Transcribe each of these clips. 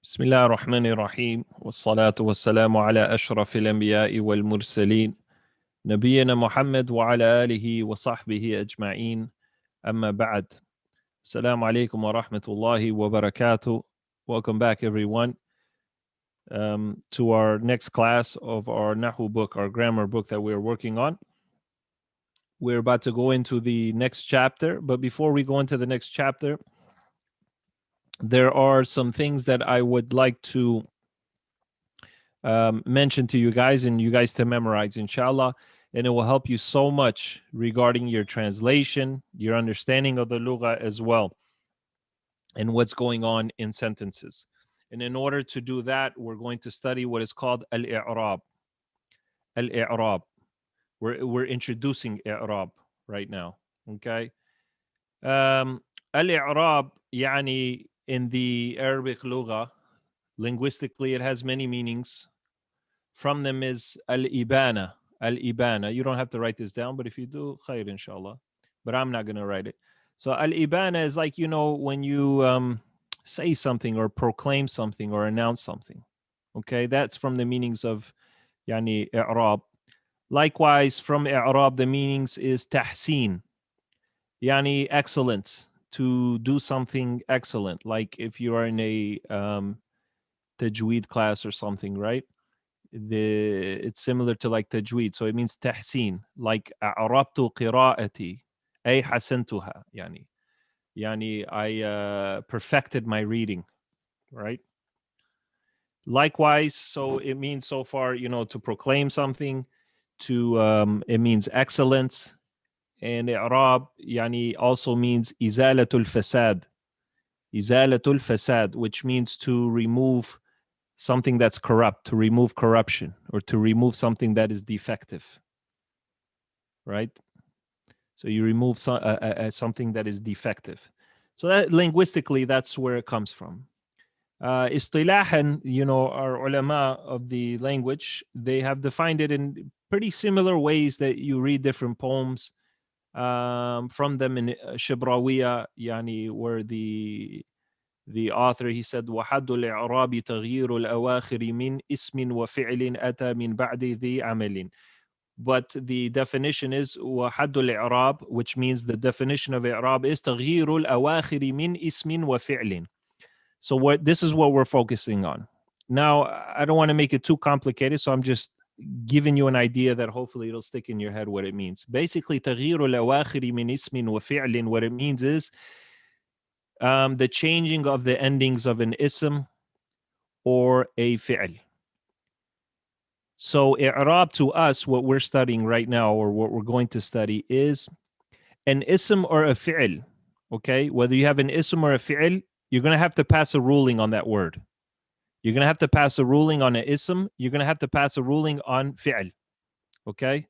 بسم الله الرحمن الرحيم والصلاة والسلام على أشرف الأنبياء والمرسلين نبينا محمد وعلى آله وصحبه أجمعين أما بعد السلام عليكم ورحمة الله وبركاته. Welcome back everyone to our next class of our Nahu book, our grammar book that we're working on. We're about to go into the next chapter, but before we go into the next chapter, there are some things that I would like to mention to you guys and you guys to memorize, inshallah, and it will help you so much regarding your translation, your understanding of the lugha as well, and what's going on in sentences. And in order to do that, we're going to study what is called al-i'rab. Al-i'rab. We're introducing i'rab right now, okay? Al-i'rab, yani in the Arabic lugha, linguistically, it has many meanings. From them is al-ibana. Al-ibana. You don't have to write this down, but if you do, khair, inshallah. But I'm not going to write it. So al-ibana is like, when you say something or proclaim something or announce something. Okay, that's from the meanings of yani i'rab. Likewise, from i'rab, the meanings is tahseen, yani excellence, to do something excellent. Like if you are in a tajweed class or something, right? It's similar to like tajweed, so it means tahseen, like أعربت قراءتي أي حسنتها, يعني I perfected my reading, right? Likewise, so it means so far, to proclaim something, to it means excellence, and i'rab يعني also means izalatul fasad, which means to remove something that's corrupt, to remove corruption, or to remove something that is defective, right? So you remove something that is defective. So that linguistically, that's where it comes from. Istilahan, our ulama of the language, they have defined it in pretty similar ways that you read different poems from them in Shibrawiya, yani, where the author, he said, وَحَدُّ الْإِعْرَابِ تَغْيِيرُ الْأَوَاخِرِ مِنْ اسْمٍ وَفِعْلٍ أَتَى مِنْ بَعْدِ ذِي عَمَلٍ. But the definition is وَحَدُّ الْإِعْرَابِ, which means the definition of i'rab is تَغْيِيرُ الْأَوَاخِرِ مِنْ اسْمٍ وَفِعْلٍ. So this is what we're focusing on. Now, I don't want to make it too complicated, so I'm just giving you an idea that hopefully it'll stick in your head what it means. Basically, تَغْيِيرُ الْأَوَاخِرِ مِنْ اسْمٍ وَفِعْلٍ, what it means is the changing of the endings of an ism or a fi'l. So i'rab to us, what we're studying right now, or what we're going to study, is an ism or a fi'l. Okay, whether you have an ism or a fi'l, you're going to have to pass a ruling on that word. You're going to have to pass a ruling on an ism. You're going to have to pass a ruling on fi'l. Okay?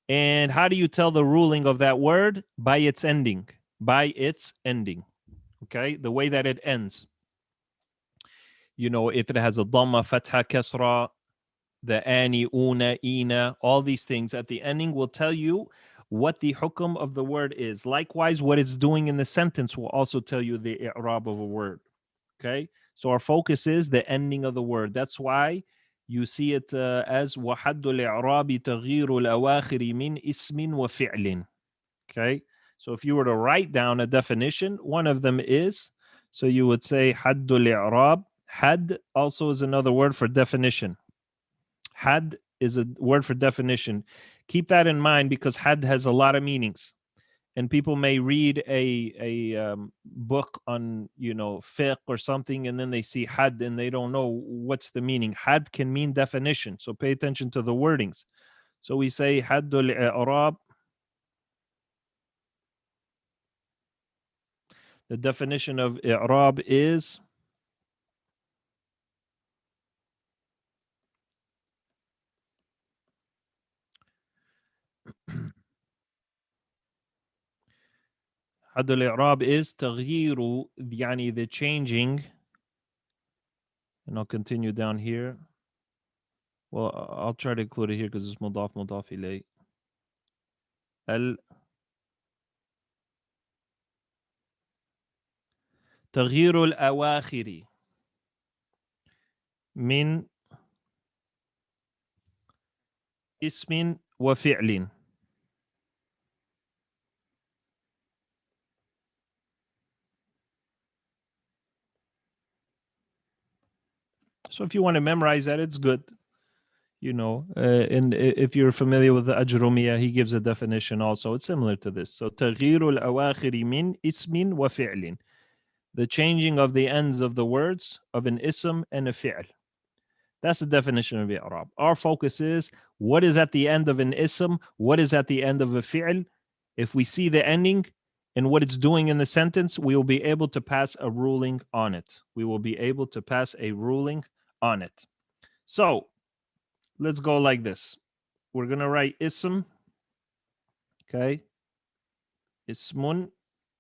And how do you tell the ruling of that word? By its ending. By its ending. Okay? The way that it ends. If it has a dhamma, fatha, kasra, the ani, una, ina, all these things at the ending will tell you what the hukum of the word is. Likewise, what it's doing in the sentence will also tell you the i'rab of a word. Okay? So our focus is the ending of the word. That's why you see it as وَحَدُّ الْإِعْرَابِ تَغْيِيرُ الْأَوَاخِرِ مِنْ اسْمٍ وَفِعْلٍ. Okay? So if you were to write down a definition, one of them is, so you would say حَدُّ الْإِعْرَابِ. Had also is another word for definition. Had is a word for definition. Keep that in mind because had has a lot of meanings. And people may read a book on, fiqh or something, and then they see had and they don't know what's the meaning. Had can mean definition, so pay attention to the wordings. So we say haddul i'rab. The definition of i'rab is haddul i'rab is تغيير, يعني the changing. And I'll continue down here. Well, I'll try to include it here because it's mudaf ilay. تغيير الأواخر. من اسم وفعل. So if you want to memorize that, it's good. And if you're familiar with the Ajrumiyah, he gives a definition also. It's similar to this. So تغيير الأواخر من اسم وفعل. The changing of the ends of the words of an ism and a fi'l. That's the definition of i'rab. Our focus is what is at the end of an ism, what is at the end of a fi'l. If we see the ending and what it's doing in the sentence, we will be able to pass a ruling on it. We will be able to pass a ruling on it. So let's go like this. We're going to write ism, okay? Ismun,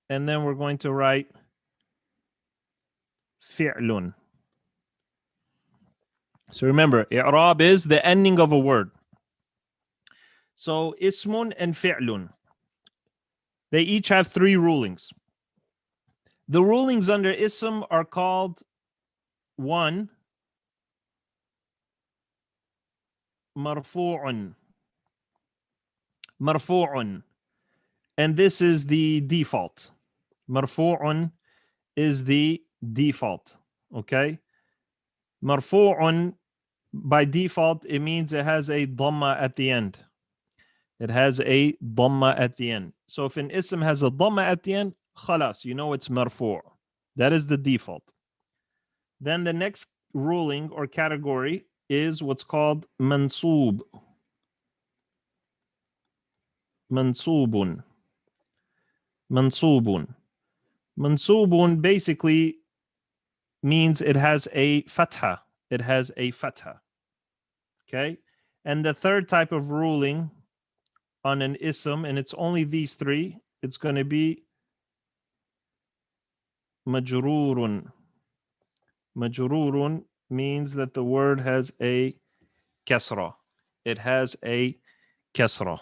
and then we're going to write fi'lun. So remember, i'rab is the ending of a word. So ismun and fi'lun, they each have 3 rulings. The rulings under ism are called 1, marfu'un. Marfu'un. And this is the default. Marfu'un is the default. Okay? Marfu'un, by default, it means it has a dhamma at the end. It has a dhamma at the end. So if an ism has a dhamma at the end, khalas, you know it's marfu'. That is the default. Then the next ruling or category is what's called mansoob. Mansoobun. Mansoobun. Mansoobun basically means it has a fatha. It has a fatha. Okay? And the third type of ruling on an ism, and it's only these 3, it's going to be majrurun. Majrurun means that the word has a kasra. It has a kasra.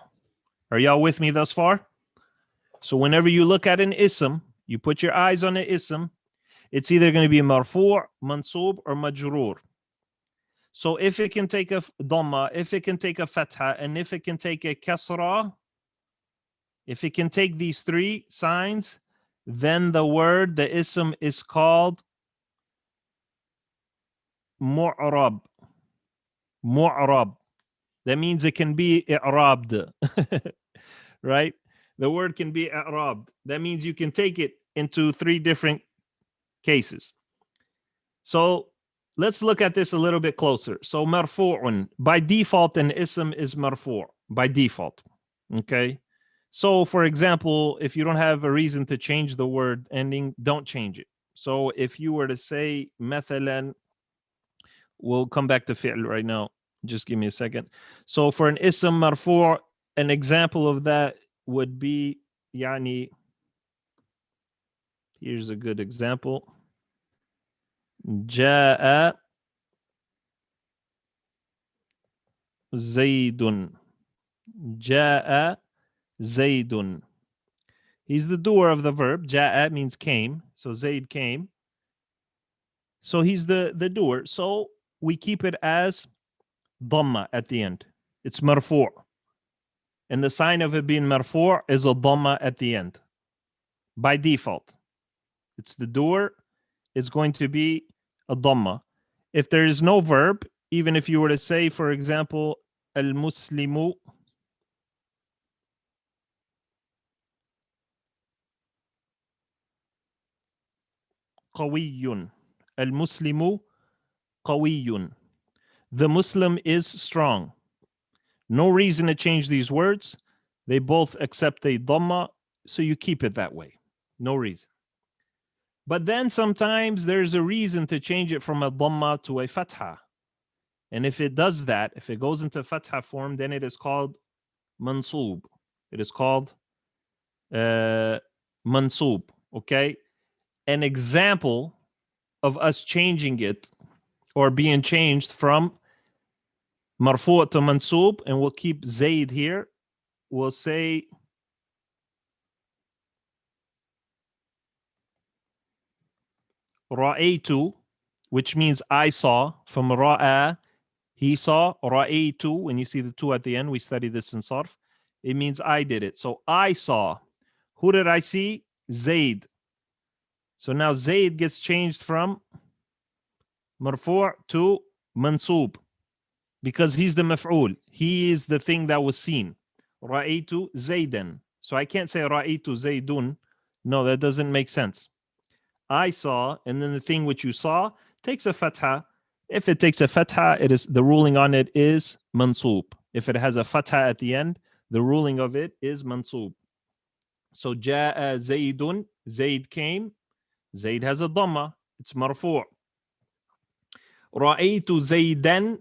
Are y'all with me thus far? So whenever you look at an ism, you put your eyes on an ism, it's either going to be marfu', mansoob, or majroor. So if it can take a dhamma, if it can take a fatha, and if it can take a kasra, if it can take these 3 signs, then the word, the ism, is called mu'rab. Mu'rab. That means it can be i'rabbed. Right? The word can be i'rabbed. That means you can take it into 3 different cases. So let's look at this a little bit closer. So marfu'un, by default, an ism is marfu' by default. Okay? So for example, if you don't have a reason to change the word ending, don't change it. So if you were to say mathalan, we'll come back to fi'l right now. Just give me a second. So for an ism marfu', an example of that would be yani. Here's a good example. Ja'a Zaydun. Ja'a Zaydun. He's the doer of the verb. Ja'a means came. So Zayd came. So he's the doer. So we keep it as dhamma at the end. It's marfu'. And the sign of it being marfu' is a dhamma at the end. By default. It's the doer. It's going to be a dhamma. If there is no verb, even if you were to say, for example, al-muslimu qawiyun. Al-muslimu qawiyun. The Muslim is strong. No reason to change these words. They both accept a dhamma, so you keep it that way. No reason. But then sometimes there's a reason to change it from a dhamma to a fatha. And if it does that, if it goes into fatha form, then it is called mansoob. It is called mansoob. Okay? An example of us changing it or being changed from marfu' to mansoob, and we'll keep Zayd here. We'll say Ra'aytu which means I saw. From ra'a, he saw. Ra'aytu, when you see the two at the end, we study this in sarf. It means I did it. So I saw. Who did I see? Zayd. So now Zayd gets changed from marfu' to mansub because he's the maf'ul. He is the thing that was seen. Ra'aytu Zaydan. So I can't say Ra'aytu Zaydun. No, that doesn't make sense. I saw, and then the thing which you saw takes a fatha. If it takes a fatha, it is the ruling on it is mansub. If it has a fatha at the end, the ruling of it is mansub. So ja'a Zaydun, Zayd came. Zayd has a dhamma. It's marfu'. Ra'aytu Zaydan.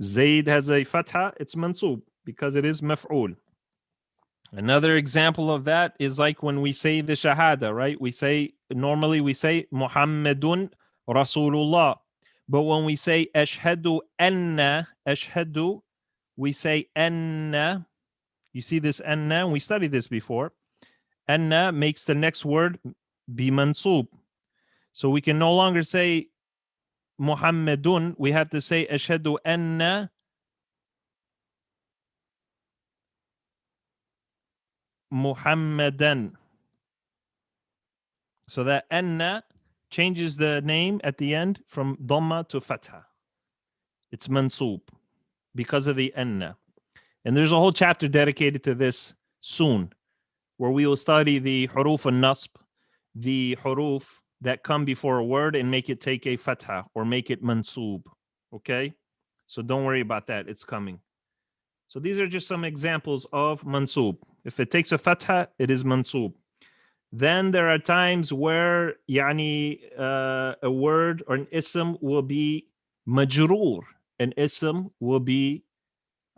Zayd has a fatha. It's mansub because it is maf'ul. Another example of that is like when we say the shahada, right? Normally we say Muhammadun Rasulullah. But when we say ashhadu anna, ashhadu, we say anna. You see this anna? We studied this before. Anna makes the next word be mansub. So we can no longer say Muhammadun. We have to say ashhadu anna Muhammadan. So that anna changes the name at the end from dhamma to fatha. It's mansub because of the anna. And there's a whole chapter dedicated to this soon, where we will study the huruf al-nasb, the huruf that come before a word and make it take a fatha or make it mansub. Okay? So don't worry about that. It's coming. So these are just some examples of mansub. If it takes a fatha, it is mansub. Then there are times where a word or an ism will be majroor. An ism will be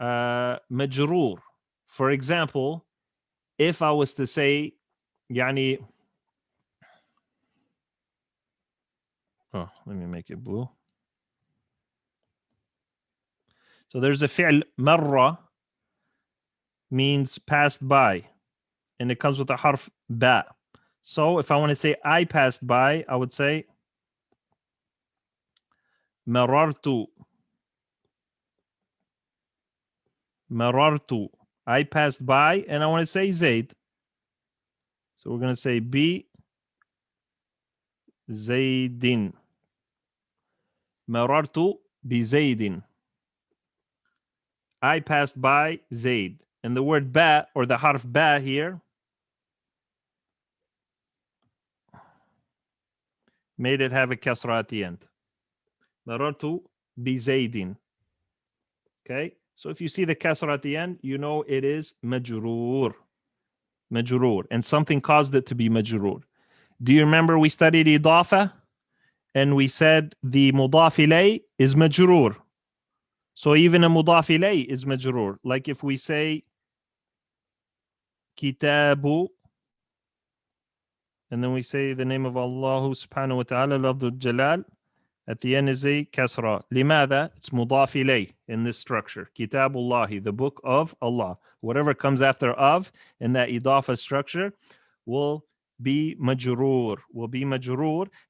majroor. For example, if I was to say let me make it blue. So there's a fi'l marra, means passed by, and it comes with a harf ba. So if I want to say I passed by, I would say marartu. Marartu. I passed by, and I want to say Zayd. So we're going to say bi Zaydin. Marartu bi Zaydin. I passed by Zayd. And the word ba, or the harf ba here, made it have a kasra at the end. Marartu bi Zaydin. Okay? So if you see the kasra at the end, you know it is majroor. Majroor. And something caused it to be majroor. Do you remember we studied idafa? And we said the mudaf ilay is majroor. So even a mudaf ilay is majroor. Like if we say kitabu, and then we say the name of Allah subhanahu wa ta'ala, lafdul jalal, at the end is a kasra. Limada? It's mudaf ilay in this structure. Kitabullahi, the book of Allah. Whatever comes after of in that idafa structure will be majroor.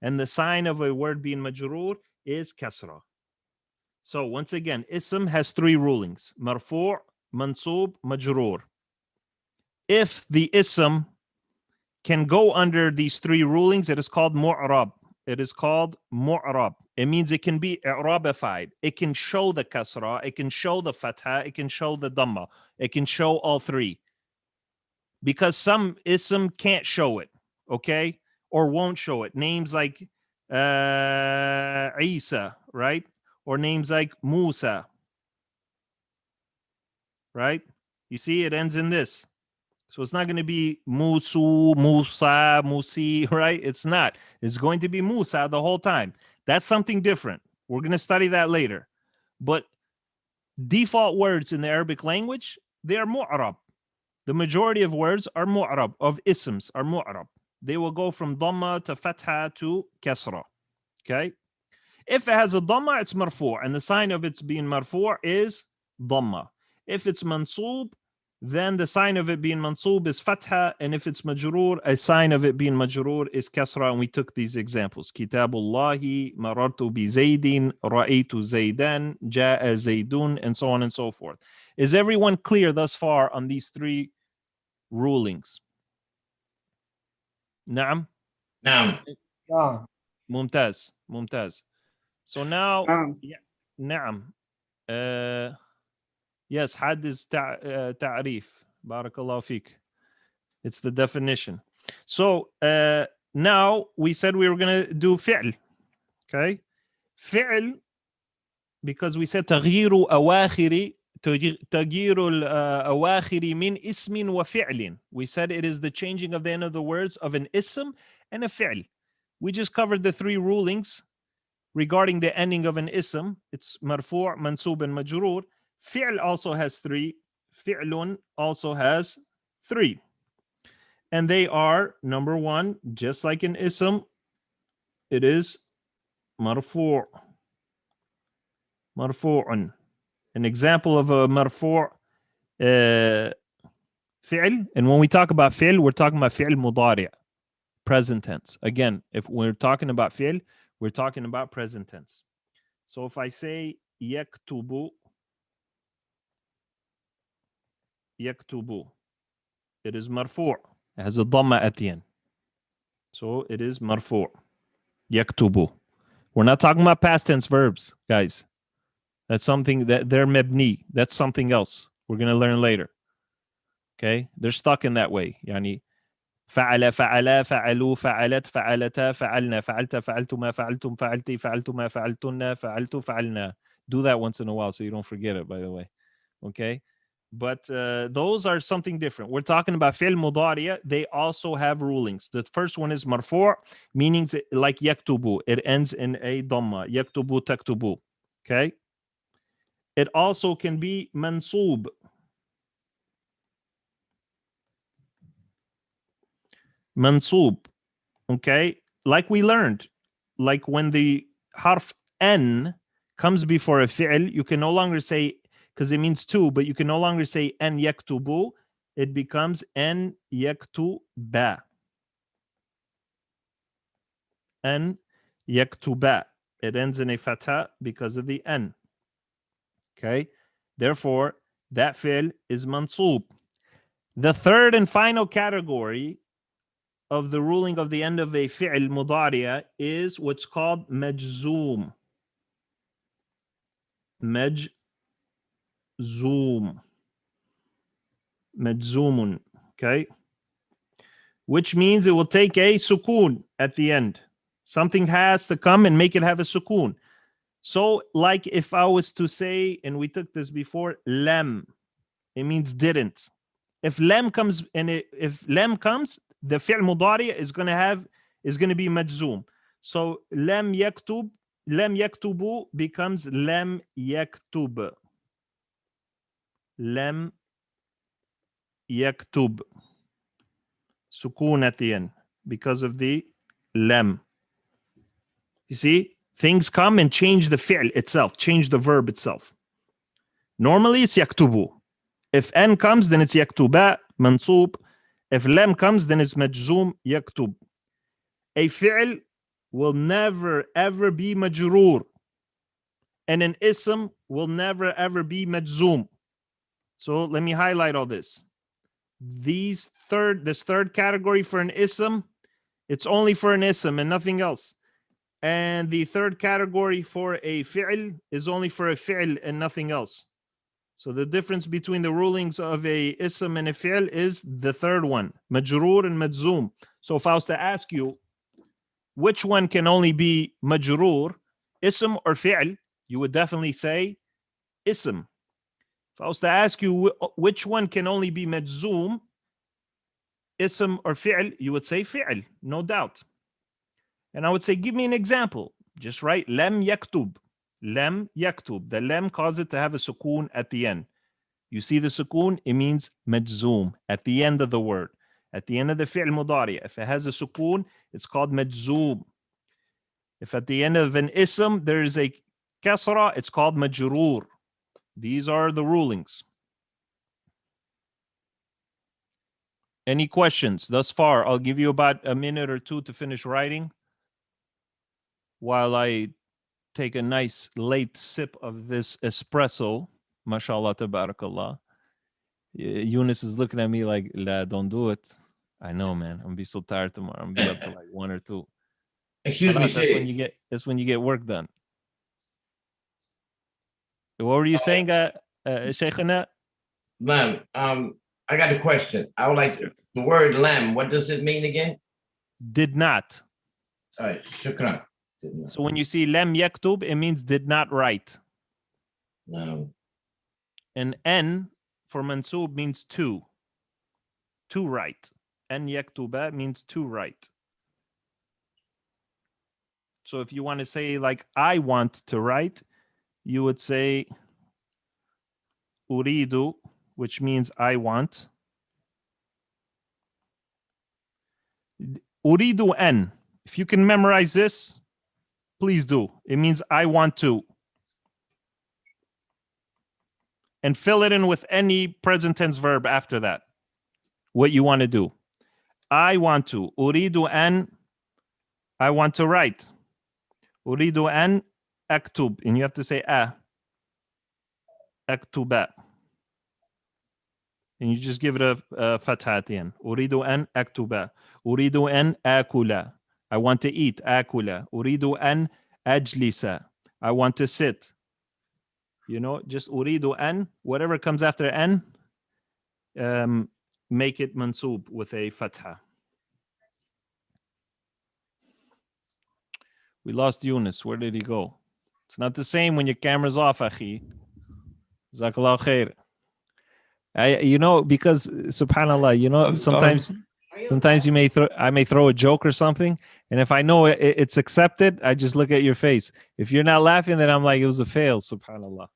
And the sign of a word being majroor is kasra. So once again, ism has three rulings: marfu', mansub, majroor. If the ism can go under these three rulings, it is called mu'rab. It is called mu'rab. It means it can be i'rabified. It can show the kasra, it can show the fatha, it can show the dhamma. It can show all three. Because some ism can't show it, okay? Or won't show it. Names like Isa, right? Or names like Musa, right? You see, it ends in this. So it's not going to be Musu, Musa, Musi, right? It's not. It's going to be Musa the whole time. That's something different. We're going to study that later. But default words in the Arabic language, they are mu'rab. The majority of words are mu'rab, of isms are mu'rab. They will go from dhamma to fatha to kasra. Okay? If it has a dhamma, it's marfu', and the sign of its being marfu' is dhamma. If it's mansub, then the sign of it being mansub is fatha, and if it's majroor, a sign of it being majroor is kasra, and we took these examples. Kitabullahi, marartu bi Zaydin, ra'aytu Zaydan, ja'a Zaydun, and so on and so forth. Is everyone clear thus far on these three rulings? Naam? نعم. Mumtaz. So now, naam. Yes, had is ta'rif. Barakallahu fiqh. It's the definition. So now we said we were going to do fi'l. Okay? Fi'l, because we said تغيير أواخر الأواخر من اسم وفعل. We said it is the changing of the end of the words of an ism and a fi'l. We just covered the three rulings regarding the ending of an ism. It's marfu', mansub, and majroor. Fi'l also has three. Fi'lun also has three. And they are, number one, just like an ism, it is marfu'. Marfu'un. An example of a marfu' fi'l. And when we talk about fi'l, we're talking about fi'l mudari', present tense. Again, if we're talking about fi'l, we're talking about present tense. So if I say yaktubu, it is marfu'. It has a dhamma at the end. So it is marfu'. Yaktubu. We're not talking about past tense verbs, guys. That's something that they're mebni. That's something else. We're going to learn later. Okay? They're stuck in that way. Yani, فعل فعلا فعلوا فعلت فعلتا فعلنا فعلت فعلتما فعلتم فعلتي فعلتما فعلتن فعلت فعلنا. Do that once in a while so you don't forget it, by the way. Okay? But those are something different. We're talking about fi'l mudariya. They also have rulings. The first one is marfu', meaning like yaktubu. It ends in a dhamma. Yaktubu taktubu. Okay? It also can be mansub. Mansub. Okay? Like we learned. Like when the harf n comes before a fi'l, you can no longer say, because it means two, but you can no longer say en yaktubu. It becomes en yaktuba. En yaktuba. It ends in a fatha because of the n. Okay? Therefore, that fi'l is mansub. The third and final category of the ruling of the end of a fi'l mudariya is what's called majzoom. Majzoomun. Okay? Which means it will take a sukoon at the end. Something has to come and make it have a sukoon. So, like if I was to say, and we took this before, lam, it means didn't. If lam comes, if lam comes, the fi'l mudari is going to be majzoom. So lam yaktubu becomes lam yaktub. Lam yaktub. Sukoon at the end because of the lam. You see, things come and change the fi'l itself, change the verb itself. Normally it's yaktubu. If n comes, then it's yaktuba, mansub. If lam comes, then it's majzoom, yaktub. A fi'l will never ever be majroor, and an ism will never ever be majzoom. So let me highlight all this. This third category for an ism, it's only for an ism and nothing else. And the third category for a fi'l is only for a fi'l and nothing else. So the difference between the rulings of a ism and a fi'l is the third one, majroor and majzoom. So if I was to ask you, which one can only be majroor, ism or fi'l, you would definitely say ism. If I was to ask you which one can only be majzoom, ism or fi'l, you would say fi'l, no doubt. And I would say, give me an example. Just write lam yaktub. Lam yaktub. The lam causes it to have a sukoon at the end. You see the sukoon, it means majzoom, at the end of the word. At the end of the fi'l mudari. If it has a sukoon, it's called majzoom. If at the end of an ism there is a kasra, it's called majroor. These are the rulings. Any questions thus far? I'll give you about a minute or two to finish writing while I take a nice late sip of this espresso. Mashallah, tabarakallah. Eunice is looking at me like, La, don't do it. I know, man. I'm gonna be so tired tomorrow. I'm gonna be up to like 1 or 2. Excuse me, that's when you get work done. What were you saying, Shaykhana? Lam, I got a question. I would like the word lam. What does it mean again? Did not. All right, shukran. So when you see lam yaktub, it means did not write. No. And N for mansub means to write. En yaktuba means to write. So if you want to say like I want to write, you would say uridu, which means I want. Uridu en. If you can memorize this, please do. It means I want to. And fill it in with any present tense verb after that. What you want to do. I want to. Uridu an. I want to write. Uridu an aktub. And you have to say a. Aktuba. And you just give it a fatha at the end. Uridu an aktuba. Uridu an akula. I want to eat. Akula. Uridu an ajlisa. I want to sit. You know, just uridu an, whatever comes after an, make it mansub with a fatha. We lost Yunus. Where did he go? It's not the same when your camera's off, akhi. Jazakallah khair. You know, because subhanallah, you know, sometimes I may throw a joke or something, and if I know it's accepted, I just look at your face. If you're not laughing, then I'm like, it was a fail, subhanallah.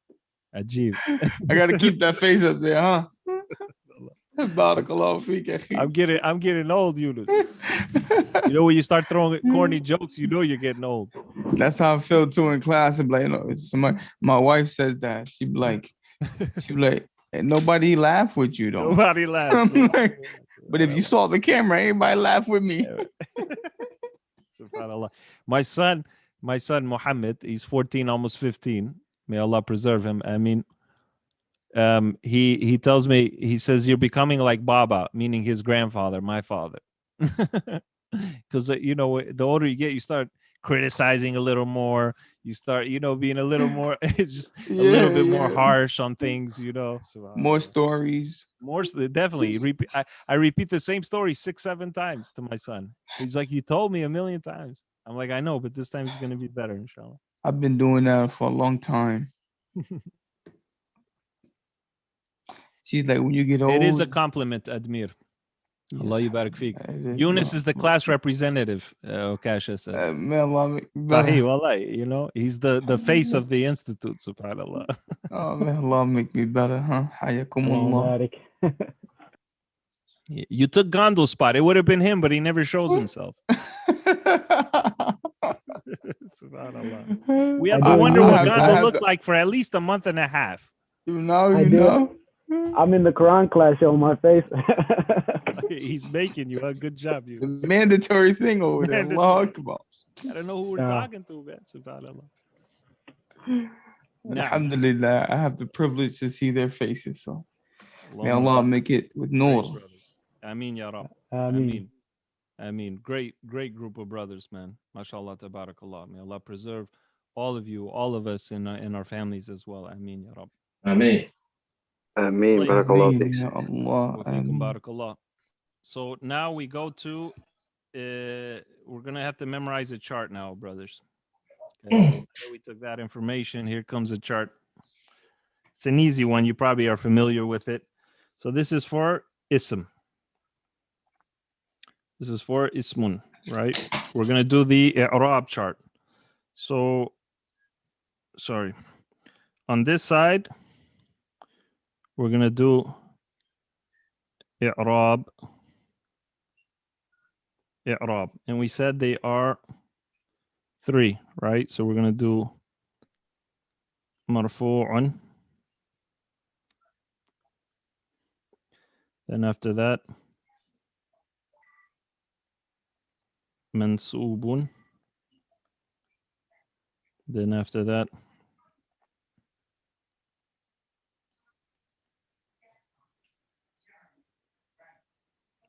Ajib. I gotta keep that face up there, huh? I'm getting old, Yunus. You know, when you start throwing corny jokes, you know you're getting old. That's how I feel too in class. I'm like, you know, my wife says that. She'd be like, nobody laugh with you though. Nobody laughs. Like, but if you saw the camera, everybody laugh with me. SubhanAllah. My son Muhammad, he's 14, almost 15. May Allah preserve him. I mean, he tells me, he says, you're becoming like Baba, meaning his grandfather, my father. Because, you know, the older you get, you start criticizing a little more. You start, you know, being a little more, just a little bit more harsh on things, you know. More stories. More, definitely. I repeat the same story 6-7 times to my son. He's like, you told me 1,000,000 times. I'm like, I know, but this time it's going to be better, inshallah. I've been doing that for a long time. She's like, when you get old. It is a compliment, Admir. Yeah. Allah yubarak feek. Yunus is the class representative, Okasha says. You know, he's the face of the institute, subhanAllah. Oh, may Allah make me better, huh? Hayakumullah. You took Gondel's spot. It would have been him, but he never shows himself. SubhanAllah. We have to wonder what Gondel looked like for at least a month and a half. You know. I'm in the Quran class showing my face. He's making you a good job. You. The mandatory thing over there. Allah Akbar. I don't know who we're talking to, man. SubhanAllah. Alhamdulillah, I have the privilege to see their faces. So may Allah make it with nur. Ameen, ya Rab. Ameen. Great group of brothers, man. MashaAllah, tabarakallah. May Allah preserve all of you, all of us in our families as well. Ameen, ya Rab. Ameen. Ameen. Barakallah. Barakallah. So now we go to, we're going to have to memorize a chart now, brothers. Okay. We took that information. Here comes a chart. It's an easy one. You probably are familiar with it. So this is for ism. This is for ismun, right? We're going to do the i'rab chart. So, sorry. On this side, we're going to do i'rab. And we said they are 3, right? So we're going to do marfu'un. Then after that, mansubun. Then after that,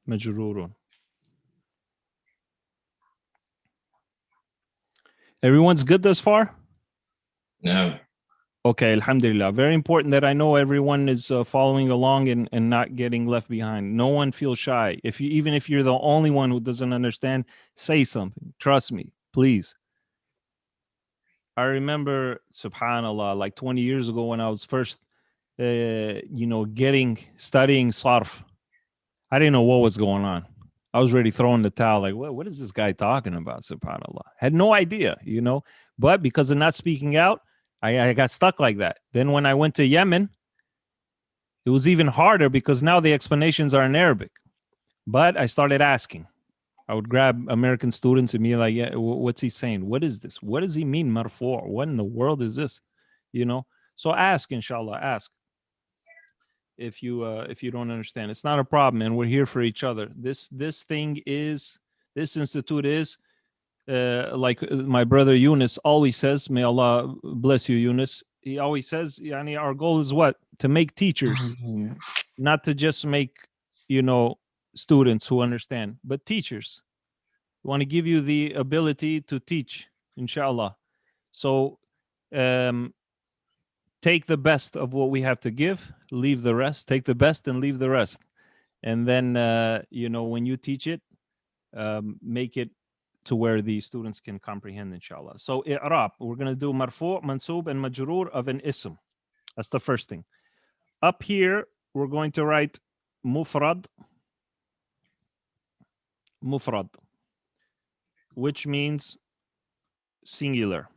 majrurun. Everyone's good thus far? No. Okay, alhamdulillah. Very important that I know everyone is following along and not getting left behind. No one feels shy. Even if you're the only one who doesn't understand, say something. Trust me, please. I remember, subhanallah, like 20 years ago when I was first, studying sarf. I didn't know what was going on. I was already throwing the towel. Like, what is this guy talking about? Subhanallah. Had no idea, But because of not speaking out, I got stuck like that. Then when I went to Yemen, it was even harder because now the explanations are in Arabic. But I started asking. I would grab American students and be like, yeah, what's he saying? What is this? What does he mean, marfu'? What in the world is this? So ask, inshallah, ask. If you don't understand, it's not a problem, and we're here for each other. This institute is like my brother Yunus always says, may Allah bless you, Yunus. He always says, yani, our goal is what? To make teachers, not to just make students who understand, but teachers. We want to give you the ability to teach, inshallah. So take the best of what we have to give, leave the rest. Take the best and leave the rest. And then, when you teach it, make it to where the students can comprehend, inshallah. So, i'rab, we're going to do marfu', mansub, and majroor of an ism. That's the first thing. Up here, we're going to write mufrad, which means singular.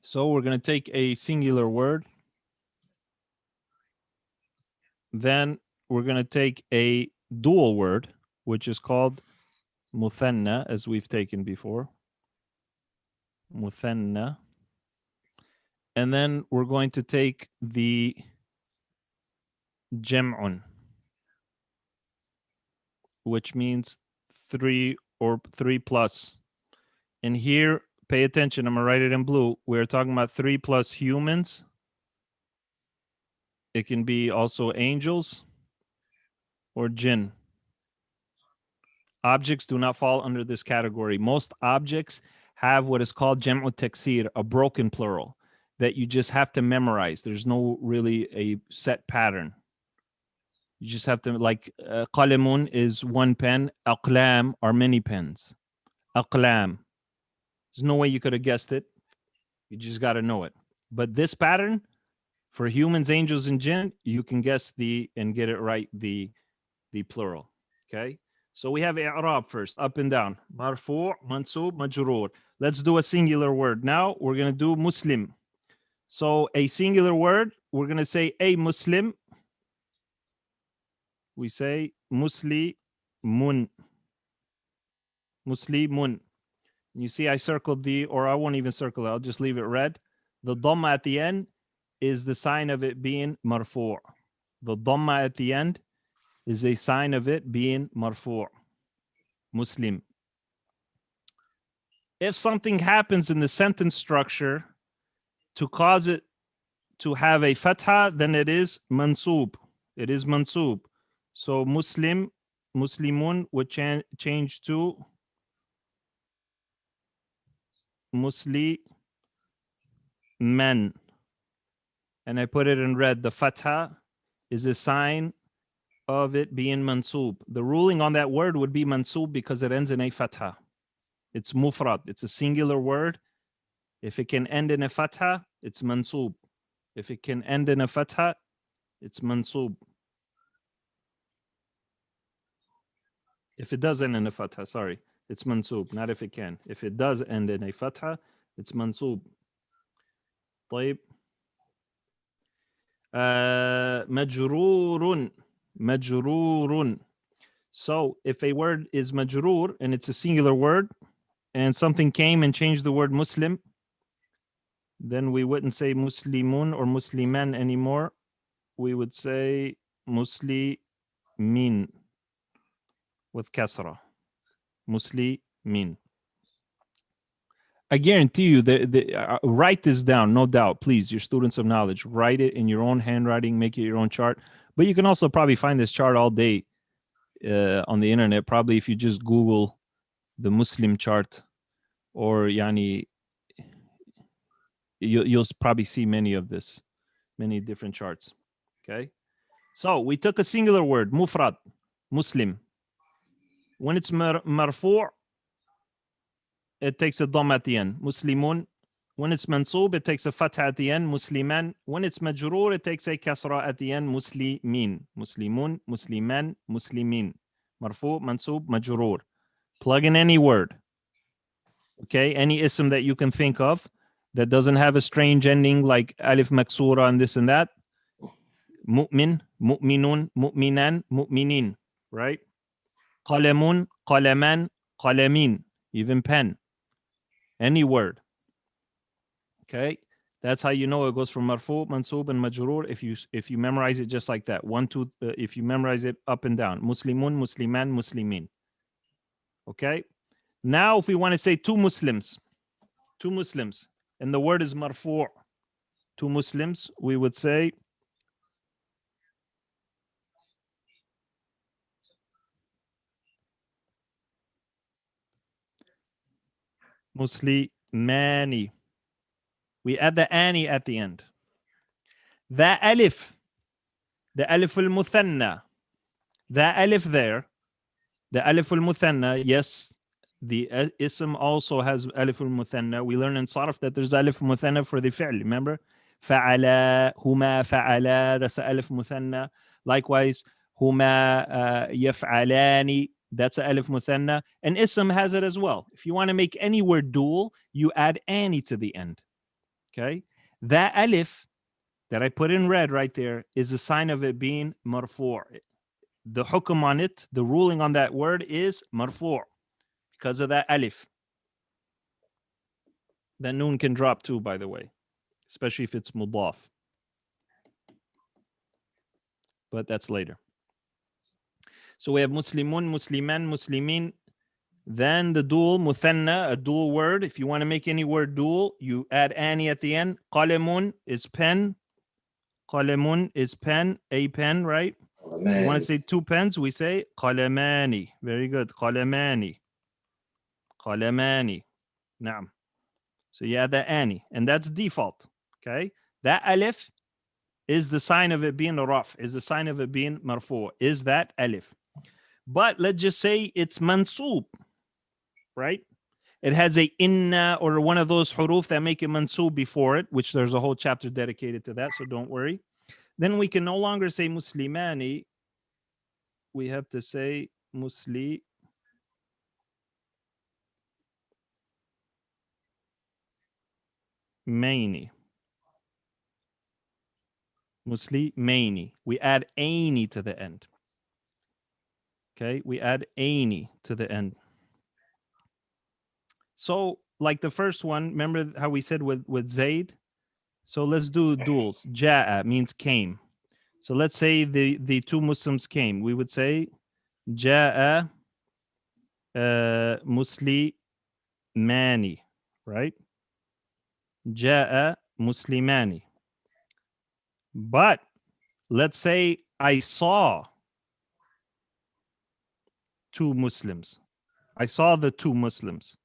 So we're going to take a singular word. Then we're going to take a dual word, which is called muthanna, as we've taken before. Muthanna. And then we're going to take the jam'un, which means 3 or 3 plus. And here, pay attention, I'm going to write it in blue. We're talking about 3 plus humans. It can be also angels or jinn. Objects do not fall under this category. Most objects have what is called jam'u taksir, a broken plural, that you just have to memorize. There's no really a set pattern. You just have to, like, qalamun is one pen, aqlam are many pens. Aqlam. There's no way you could have guessed it. You just got to know it. But this pattern, for humans, angels, and jinn, you can guess and get it right, the plural. Okay? So we have i'rab first, up and down. Marfu', mansub, majroor. Let's do a singular word. Now we're going to do Muslim. So a singular word, we're going to say a Muslim. We say muslimun. Muslimun. You see, I circled or I won't even circle it. I'll just leave it red. The dhamma at the end is the sign of it being marfu'. The dhamma at the end is a sign of it being marfu'. Muslim. If something happens in the sentence structure to cause it to have a fatha, then it is mansub. It is mansub. So muslimun would change to musliman. And I put it in red. The fatha is a sign of it being mansub. The ruling on that word would be mansub because it ends in a fatha. It's mufrad. It's a singular word. If it can end in a fatha, it's mansub. If it can end in a fatha, it's mansub. If it does end in a fatha, sorry, it's mansub, not if it can. If it does end in a fatha, it's mansub. طيب. Majrurun. So if a word is majrur and it's a singular word and something came and changed the word Muslim, then we wouldn't say Muslimun or Musliman anymore. We would say Muslimin. with kasra. Muslimin. I guarantee you that write this down, no doubt. Please, you're students of knowledge. Write it in your own handwriting, make it your own chart. But you can also probably find this chart all day on the internet. Probably if you just Google the Muslim chart, or yani, you'll probably see many different charts. Okay, so we took a singular word, mufrad, Muslim. When it's marfu', it takes a dhamma at the end, Muslimun. When it's mansub, it takes a fatha at the end, Musliman. When it's majroor, it takes a kasra at the end, Muslimin. Muslimun, Musliman, Muslimin. Marfu', mansub, majroor. Plug in any word. Okay, any ism that you can think of that doesn't have a strange ending like alif maksura and this and that. Mu'min, mu'minun, mu'minan, mu'minin, right? Qalamun, qalaman, qalamin, even pen. Any word. Okay, that's how you know it goes from marfu, mansub, and majroor. If you memorize it just like that, if you memorize it up and down, Muslimun, Musliman, Muslimin. Okay, now if we want to say two Muslims, and the word is marfu', two Muslims, we would say Muslimani. We add the ani at the end. The alif al-muthanna, the alif there, the alif al-muthanna, yes, the ism also has alif al-muthanna. We learn in sarf that there's alif al-muthanna for the fi'l, remember? Fa'ala, huma, fa'ala, that's the alif muthanna. Likewise, huma yaf'alani, that's a alif muthanna. And ism has it as well. If you want to make any word dual, you add ani to the end. Okay? That alif that I put in red right there is a sign of it being marfu'. The hukum on it, the ruling on that word is marfu' because of that alif. That noon can drop too, by the way, especially if it's mudaf. But that's later. So we have Muslimun, Musliman, Muslimin. Then the dual, muthanna, a dual word. If you want to make any word dual, you add ani at the end. Qalamun is pen. Qalamun is pen, a pen, right? If you want to say two pens, we say qalamani. Very good. Qalamani. Qalamani. Naam. So you add the ani, and that's default. Okay? That alif is the sign of it being a raf, is the sign of it being marfu, is that alif. But let's just say it's mansub, right? It has a inna or one of those huruf that make it mansub before it, which there's a whole chapter dedicated to that, so don't worry. Then we can no longer say muslimani. We have to say muslimani. Muslimaini. We add aini to the end. Okay, we add aini to the end. So, like the first one, remember how we said with Zaid? So let's do duals. Ja'a means came. So let's say the two Muslims came. We would say Ja'a Muslimani, right? Ja'a Muslimani. But let's say I saw two Muslims. I saw the two Muslims.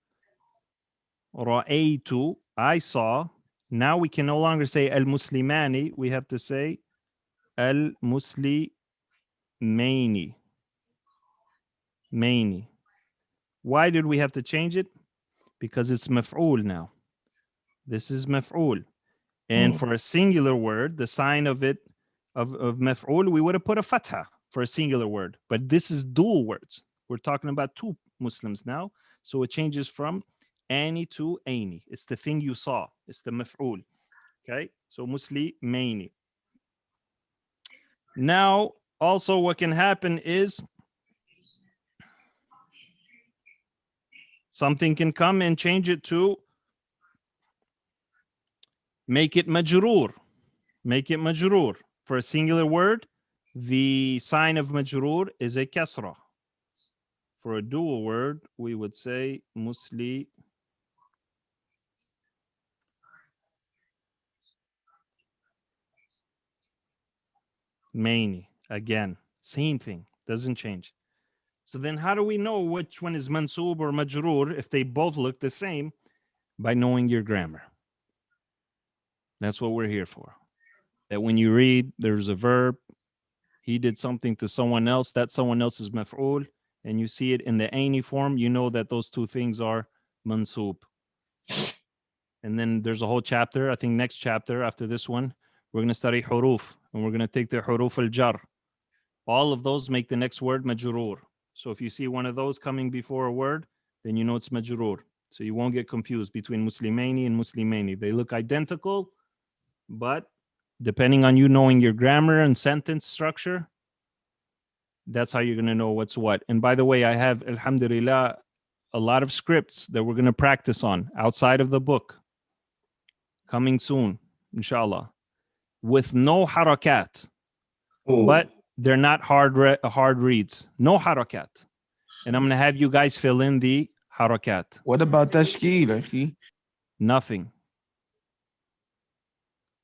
Ra'aytu, I saw. Now we can no longer say al-Muslimani. We have to say al-Muslimaini. Why did we have to change it? Because it's maf'ul now. This is maf'ul. And for a singular word, the sign of it, of maf'ul, we would have put a fatha for a singular word. But this is dual words. We're talking about two Muslims now. So it changes from ani to aini. It's the thing you saw. It's the maf'ul. Okay? So muslimaini. Now, also what can happen is something can come and change it to make it majroor. Make it majroor. For a singular word, the sign of majroor is a kasra. For a dual word, we would say musli. Many. Again, same thing. Doesn't change. So then how do we know which one is mansub or majroor if they both look the same? By knowing your grammar. That's what we're here for. That when you read, there's a verb, he did something to someone else, that someone else is maf'ul, and you see it in the aini form, you know that those two things are mansub. And then there's a whole chapter, I think next chapter after this one, we're going to study huruf, and we're going to take the huruf al-jar. All of those make the next word majroor. So if you see one of those coming before a word, then you know it's majroor. So you won't get confused between muslimaini and muslimaini. They look identical, but depending on you knowing your grammar and sentence structure, that's how you're going to know what's what. And by the way, I have, alhamdulillah, a lot of scripts that we're going to practice on outside of the book coming soon, inshallah, with no harakat. But they're not hard reads. No harakat. And I'm going to have you guys fill in the harakat. What about tashkil, akhi? Nothing.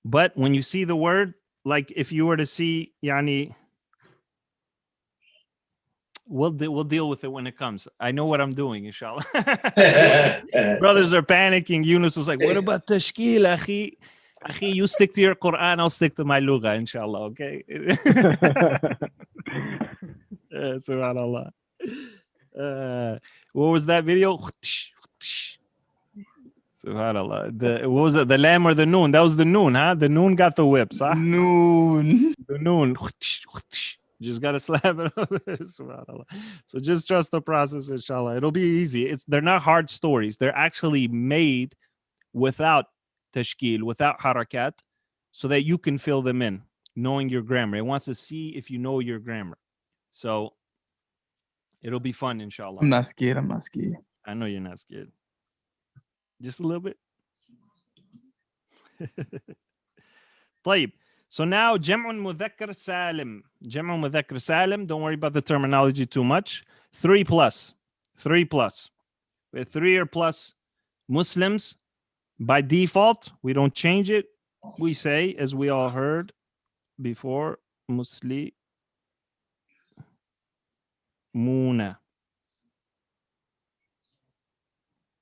But when you see the word, like if you were to see, yani, we'll deal with it when it comes. I know what I'm doing, inshallah. Brothers are panicking. Yunus was like, what about tashkil, akhi? Akhi, you stick to your Quran, I'll stick to my lugha, inshallah, okay? Subhanallah. What was that video? Subhanallah. What was it? The lamb or the noon? That was the noon, huh? The noon got the whips, huh? Noon. The noon. Just gotta slap it over there. Subhanallah. So just trust the process, inshallah. It'll be easy. They're not hard stories. They're actually made without tashkil, without harakat, so that you can fill them in, knowing your grammar. It wants to see if you know your grammar. So it'll be fun, inshallah. I'm not scared. I'm not scared. I know you're not scared. Just a little bit. طيب. So now, jam'un mudhakkar salim. Jam'un mudhakkar salim. Don't worry about the terminology too much. 3 plus. 3 plus. With 3 or plus Muslims, by default, we don't change it. We say, as we all heard before, muslimuna.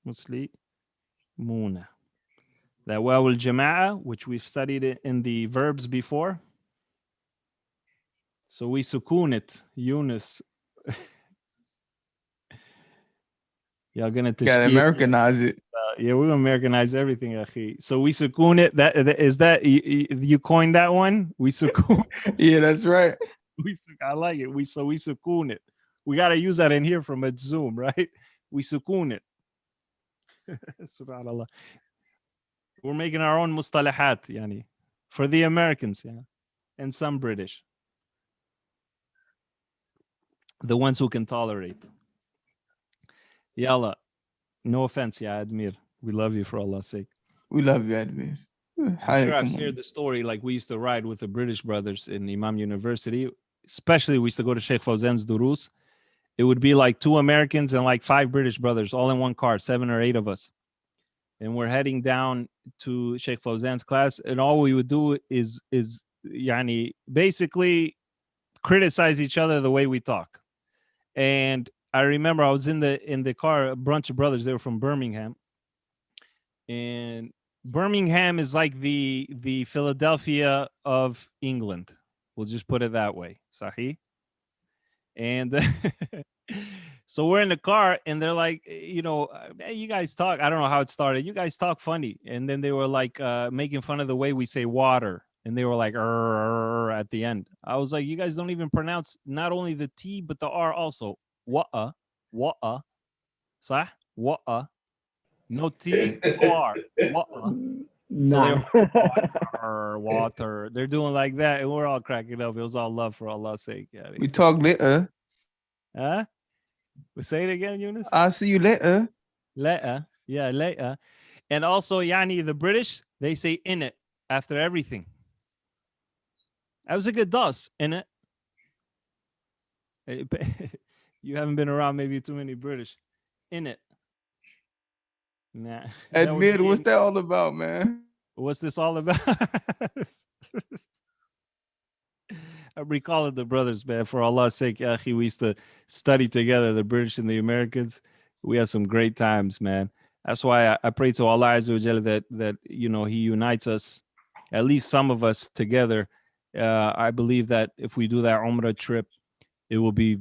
Muslimuna. That waw al-jama'a, which we've studied it in the verbs before. So we sukoon it, Yunus. Y'all gonna Gotta Americanize it. Yeah, we're gonna Americanize everything, akhi. So we sukoon it. That is that you coined that one? We sukoon. Yeah, that's right. I like it. We sukoon it. We gotta use that in here from a Zoom, right? We sukoon it. Subhanallah. We're making our own mustalahat, yani, for the Americans, yeah, and some British, the ones who can tolerate. Yalla, no offense, yeah, Admir. We love you for Allah's sake. We love you, Admir. I'm sure I've shared the story, like we used to ride with the British brothers in Imam University. Especially, we used to go to Sheikh Fawzan's durus. It would be like 2 Americans and like 5 British brothers, all in one car, 7 or 8 of us. And we're heading down to Sheikh Fawzan's class, and all we would do is yani, basically criticize each other the way we talk. And I remember I was in the car, a bunch of brothers, they were from Birmingham. And Birmingham is like the Philadelphia of England. We'll just put it that way. Sahih. And so we're in the car and they're like, you know, hey, you guys talk. I don't know how it started. You guys talk funny. And then they were like making fun of the way we say water. And they were like, at the end. I was like, you guys don't even pronounce not only the T, but the R also. Wa'a. Sah? Wa'a. No T, no R. Wa'a. Nah. So water. They're doing like that, and we're all cracking up. It was all love for Allah's sake. Yeah. We talk later. Huh? We say it again, Yunus? I'll see you later. Later. Yeah, later. And also, Yani, the British, they say in it after everything. That was a good dos, in it. You haven't been around maybe too many British. In it. Nah. Admit, what's that all about, man? What's this all about? I'm recalling the brothers, man. For Allah's sake, Akhi, we used to study together, the British and the Americans. We had some great times, man. That's why I pray to Allah Azza wa Jalla that you know He unites us, at least some of us together. I believe that if we do that Umrah trip, it will be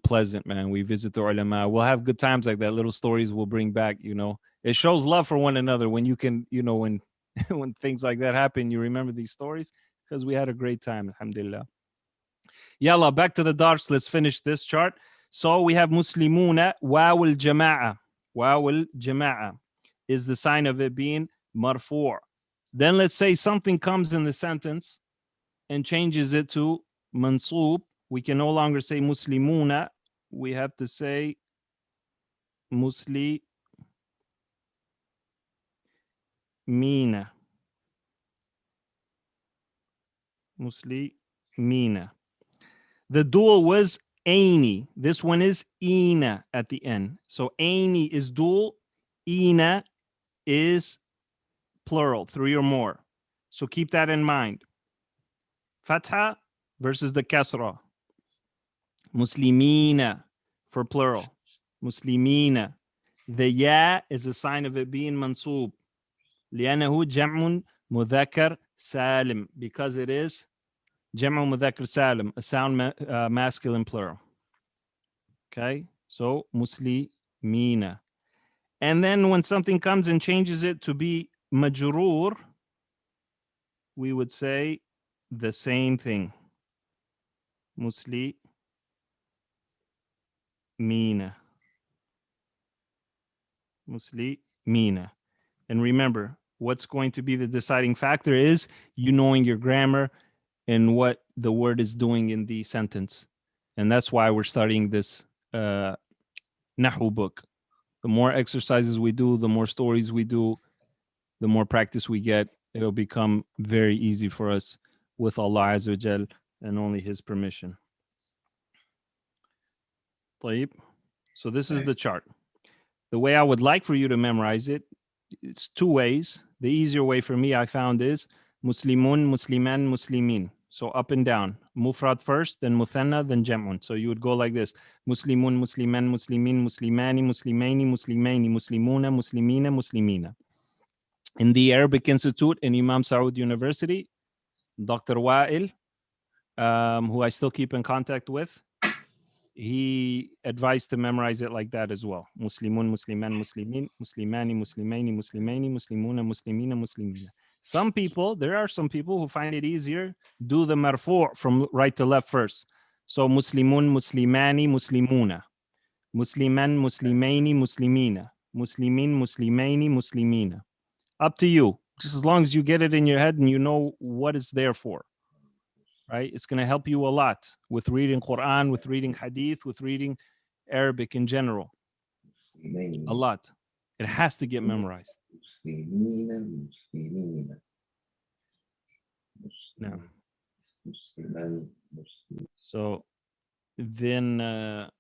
pleasant, man. We visit the ulama. We'll have good times like that. Little stories we'll bring back. You know, it shows love for one another when you can, you know, when when things like that happen, you remember these stories because we had a great time. Alhamdulillah. Yalla, back to the dars. Let's finish this chart. So we have Muslimuna, waw al-jama'a. Waw al-jama'a is the sign of it being marfu'. Then let's say something comes in the sentence and changes it to mansub. We can no longer say Muslimuna. We have to say Muslimina. Muslimina. The dual was aini. This one is ina at the end. So aini is dual. Ina is plural, 3 or more. So keep that in mind. Fatha versus the kasra. Muslimina for plural. Muslimina. The ya is a sign of it being mansub. لأنه جمع مذكر سالم, because it is جمع مذكر سالم, a sound masculine plural. Okay, so muslimina. And then when something comes and changes it to be majrur, we would say the same thing. Muslimina. Muslimina. And remember, what's going to be the deciding factor is you knowing your grammar and what the word is doing in the sentence. And that's why we're studying this Nahu book. The more exercises we do, the more stories we do, the more practice we get, it'll become very easy for us with Allah Azza wa Jal and only His permission. طيب. So this is the chart. The way I would like for you to memorize it, it's 2 ways. The easier way for me I found is Muslimun, Musliman, Muslimin. So up and down. Mufrad first, then Muthanna, then Jam'un. So you would go like this. Muslimun, Musliman, Muslimin, Muslimani, Muslimaini, Muslimaini, Muslimuna, Muslimina, Muslimina. In the Arabic Institute in Imam Saud University, Dr. Wa'il, who I still keep in contact with, he advised to memorize it like that as well. Muslimun, Musliman, Muslimin, Muslimani, Muslimaini, Muslimaini, Muslimuna, Muslimina, Muslimina. There are some people who find it easier, do the marfu' from right to left first. So Muslimun, Muslimani, Muslimuna. Musliman, Muslimaini, Muslimina. Muslimin, Muslimaini, Muslimina. Up to you. Just as long as you get it in your head and you know what it's there for. Right? It's going to help you a lot with reading Quran, with reading Hadith, with reading Arabic in general. A lot. It has to get memorized. No. So then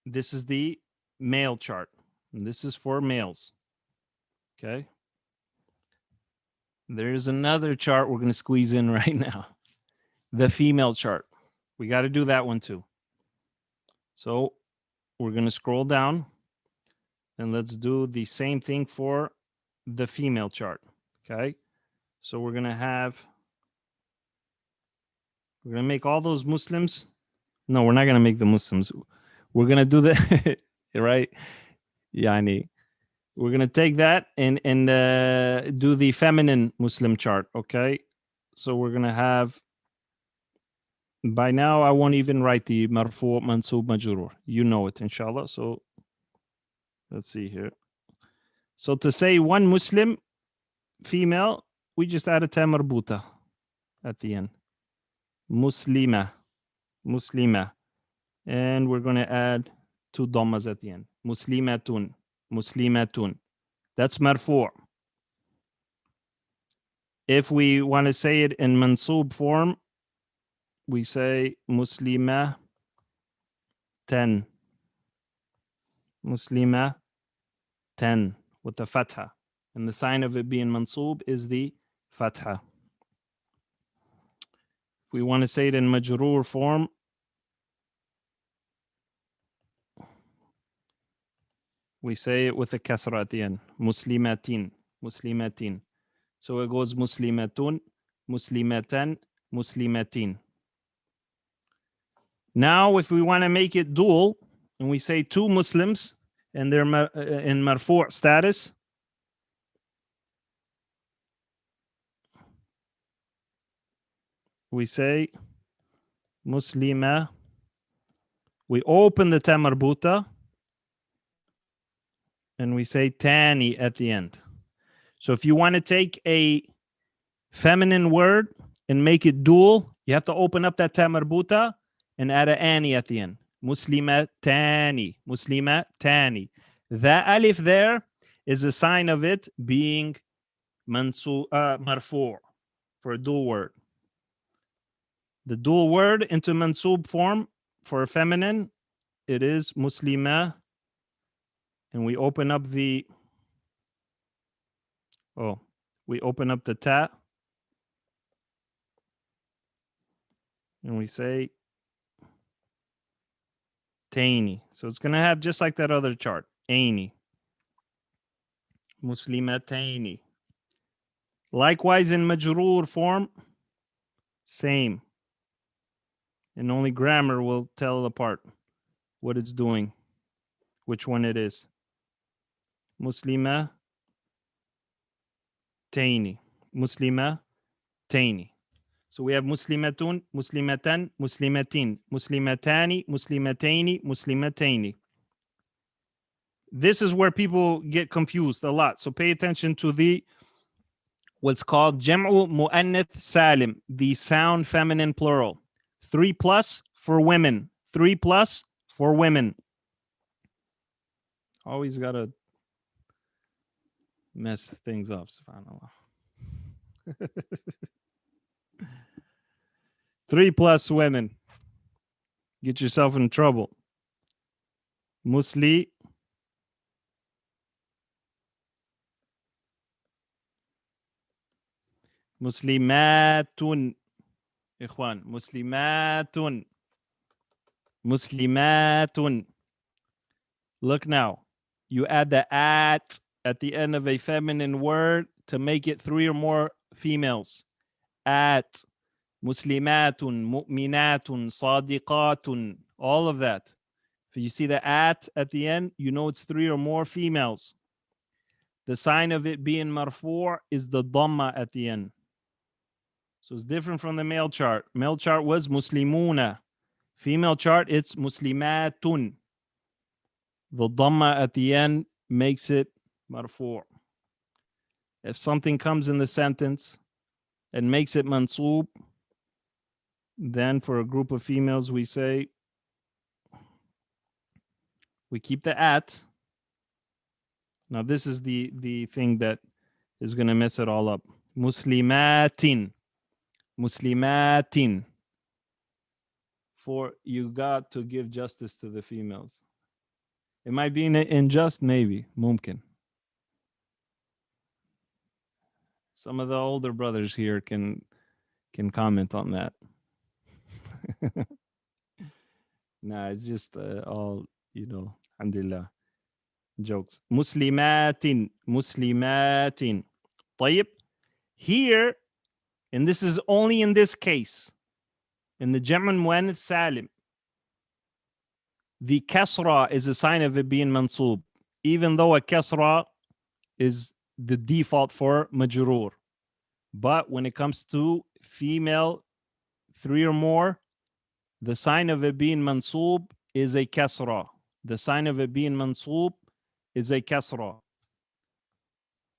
this is the male chart. And this is for males. Okay. There's another chart we're going to squeeze in right now. The female chart. We got to do that one too. So we're going to scroll down and let's do the same thing for the female chart. Okay. So we're going to make all those Muslims. No, we're not going to make the Muslims. We're going to do the, right? Yani, we're going to take that and do the feminine Muslim chart. Okay. So we're going to have, by now, I won't even write the marfu, mansub, majrur. You know it, inshallah. So let's see here. So to say one Muslim, female, we just add a ta marbuta at the end. Muslima. Muslima. And we're going to add 2 dhammas at the end. Muslimatun. Muslimatun. That's marfu'. If we want to say it in mansub form, we say Muslima 10. Muslima 10 with the fatha. And the sign of it being mansub is the fatha. If we want to say it in majroor form, we say it with a kasra at the end. Muslimatin, muslimatin. So it goes muslimatun, muslimatan, muslimatin. Now, if we want to make it dual, and we say two Muslims, and they're in marfu' status, we say muslima. We open the ta marbuta, and we say tani at the end. So if you want to take a feminine word and make it dual, you have to open up that ta marbuta and add an ani at the end. Muslimatani, muslimatani. That alif there is a sign of it being marfu' for a dual word. The dual word into mansub form for a feminine, it is muslima. And we open up the ta, and we say taini. So it's going to have just like that other chart, aini, muslimataini. Likewise in majroor form, same. And only grammar will tell apart what it's doing, which one it is. Muslima taini, muslima taini. So we have muslimatun, muslimatan, muslimatin, muslimatani, muslimataini, muslimataini. This is where people get confused a lot. So pay attention to the what's called jam'u mu'annath salim, the sound feminine plural. 3+ for women. 3+ for women. Always gotta mess things up, subhanAllah. 3+ women. Get yourself in trouble. Muslimatun. Ikhwan. Muslimatun. Look now. You add the at the end of a feminine word to make it 3 or more females. At. Muslimatun, mu'minatun, sadiqatun. All of that. If you see the at the end, you know it's 3 or more females. The sign of it being marfu' is the dhamma at the end. So it's different from the male chart. Male chart was muslimuna. Female chart, it's muslimatun. The dhamma at the end makes it marfu'. If something comes in the sentence and makes it mansub, then for a group of females, we say, we keep the at. Now, this is the thing that is going to mess it all up. Muslimatin. Muslimatin. For you got to give justice to the females. It might be unjust, maybe. Mumkin. Some of the older brothers here can comment on that. Nah, it's just all, alhamdulillah. Jokes. Muslimatin. Muslimatin. طيب. Here, and this is only in this case, in the Jam'u Mu'annath Salim, the kasra is a sign of it being mansub, even though a kasra is the default for majroor. But when it comes to female 3 or more, the sign of it being mansub is a kasra. The sign of it being mansub is a kasra.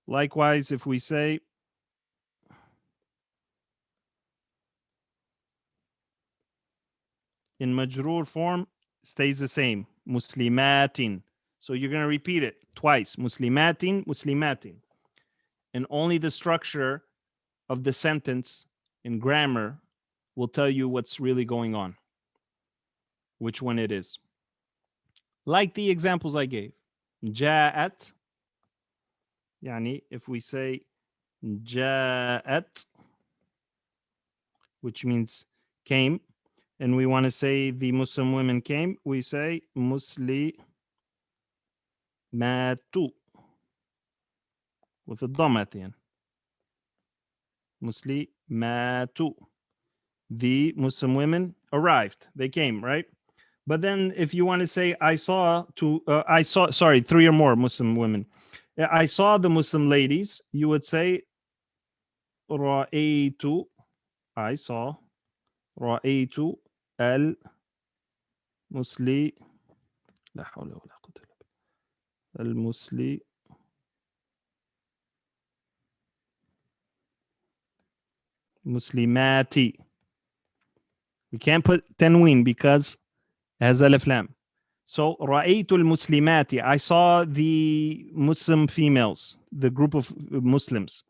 Likewise, if we say in majroor form, stays the same. Muslimatin. So you're going to repeat it twice. Muslimatin, muslimatin. And only the structure of the sentence in grammar will tell you what's really going on, which one it is. Like the examples I gave. جاءت. يعني if we say جاءت, which means came, and we want to say the Muslim women came, we say muslimatu with a dom at the end. Muslimatu. The Muslim women arrived. They came, right? But then if you want to say I saw 3 or more Muslim women. I saw the Muslim ladies, you would say رأيت. I saw رأيت المسلم. لا حول ولا قوة إلا بالله. المسلم مسلماتي. We can't put tanween because it has alif lam. So رأيت المسلمات. I saw the Muslim females, the group of Muslims.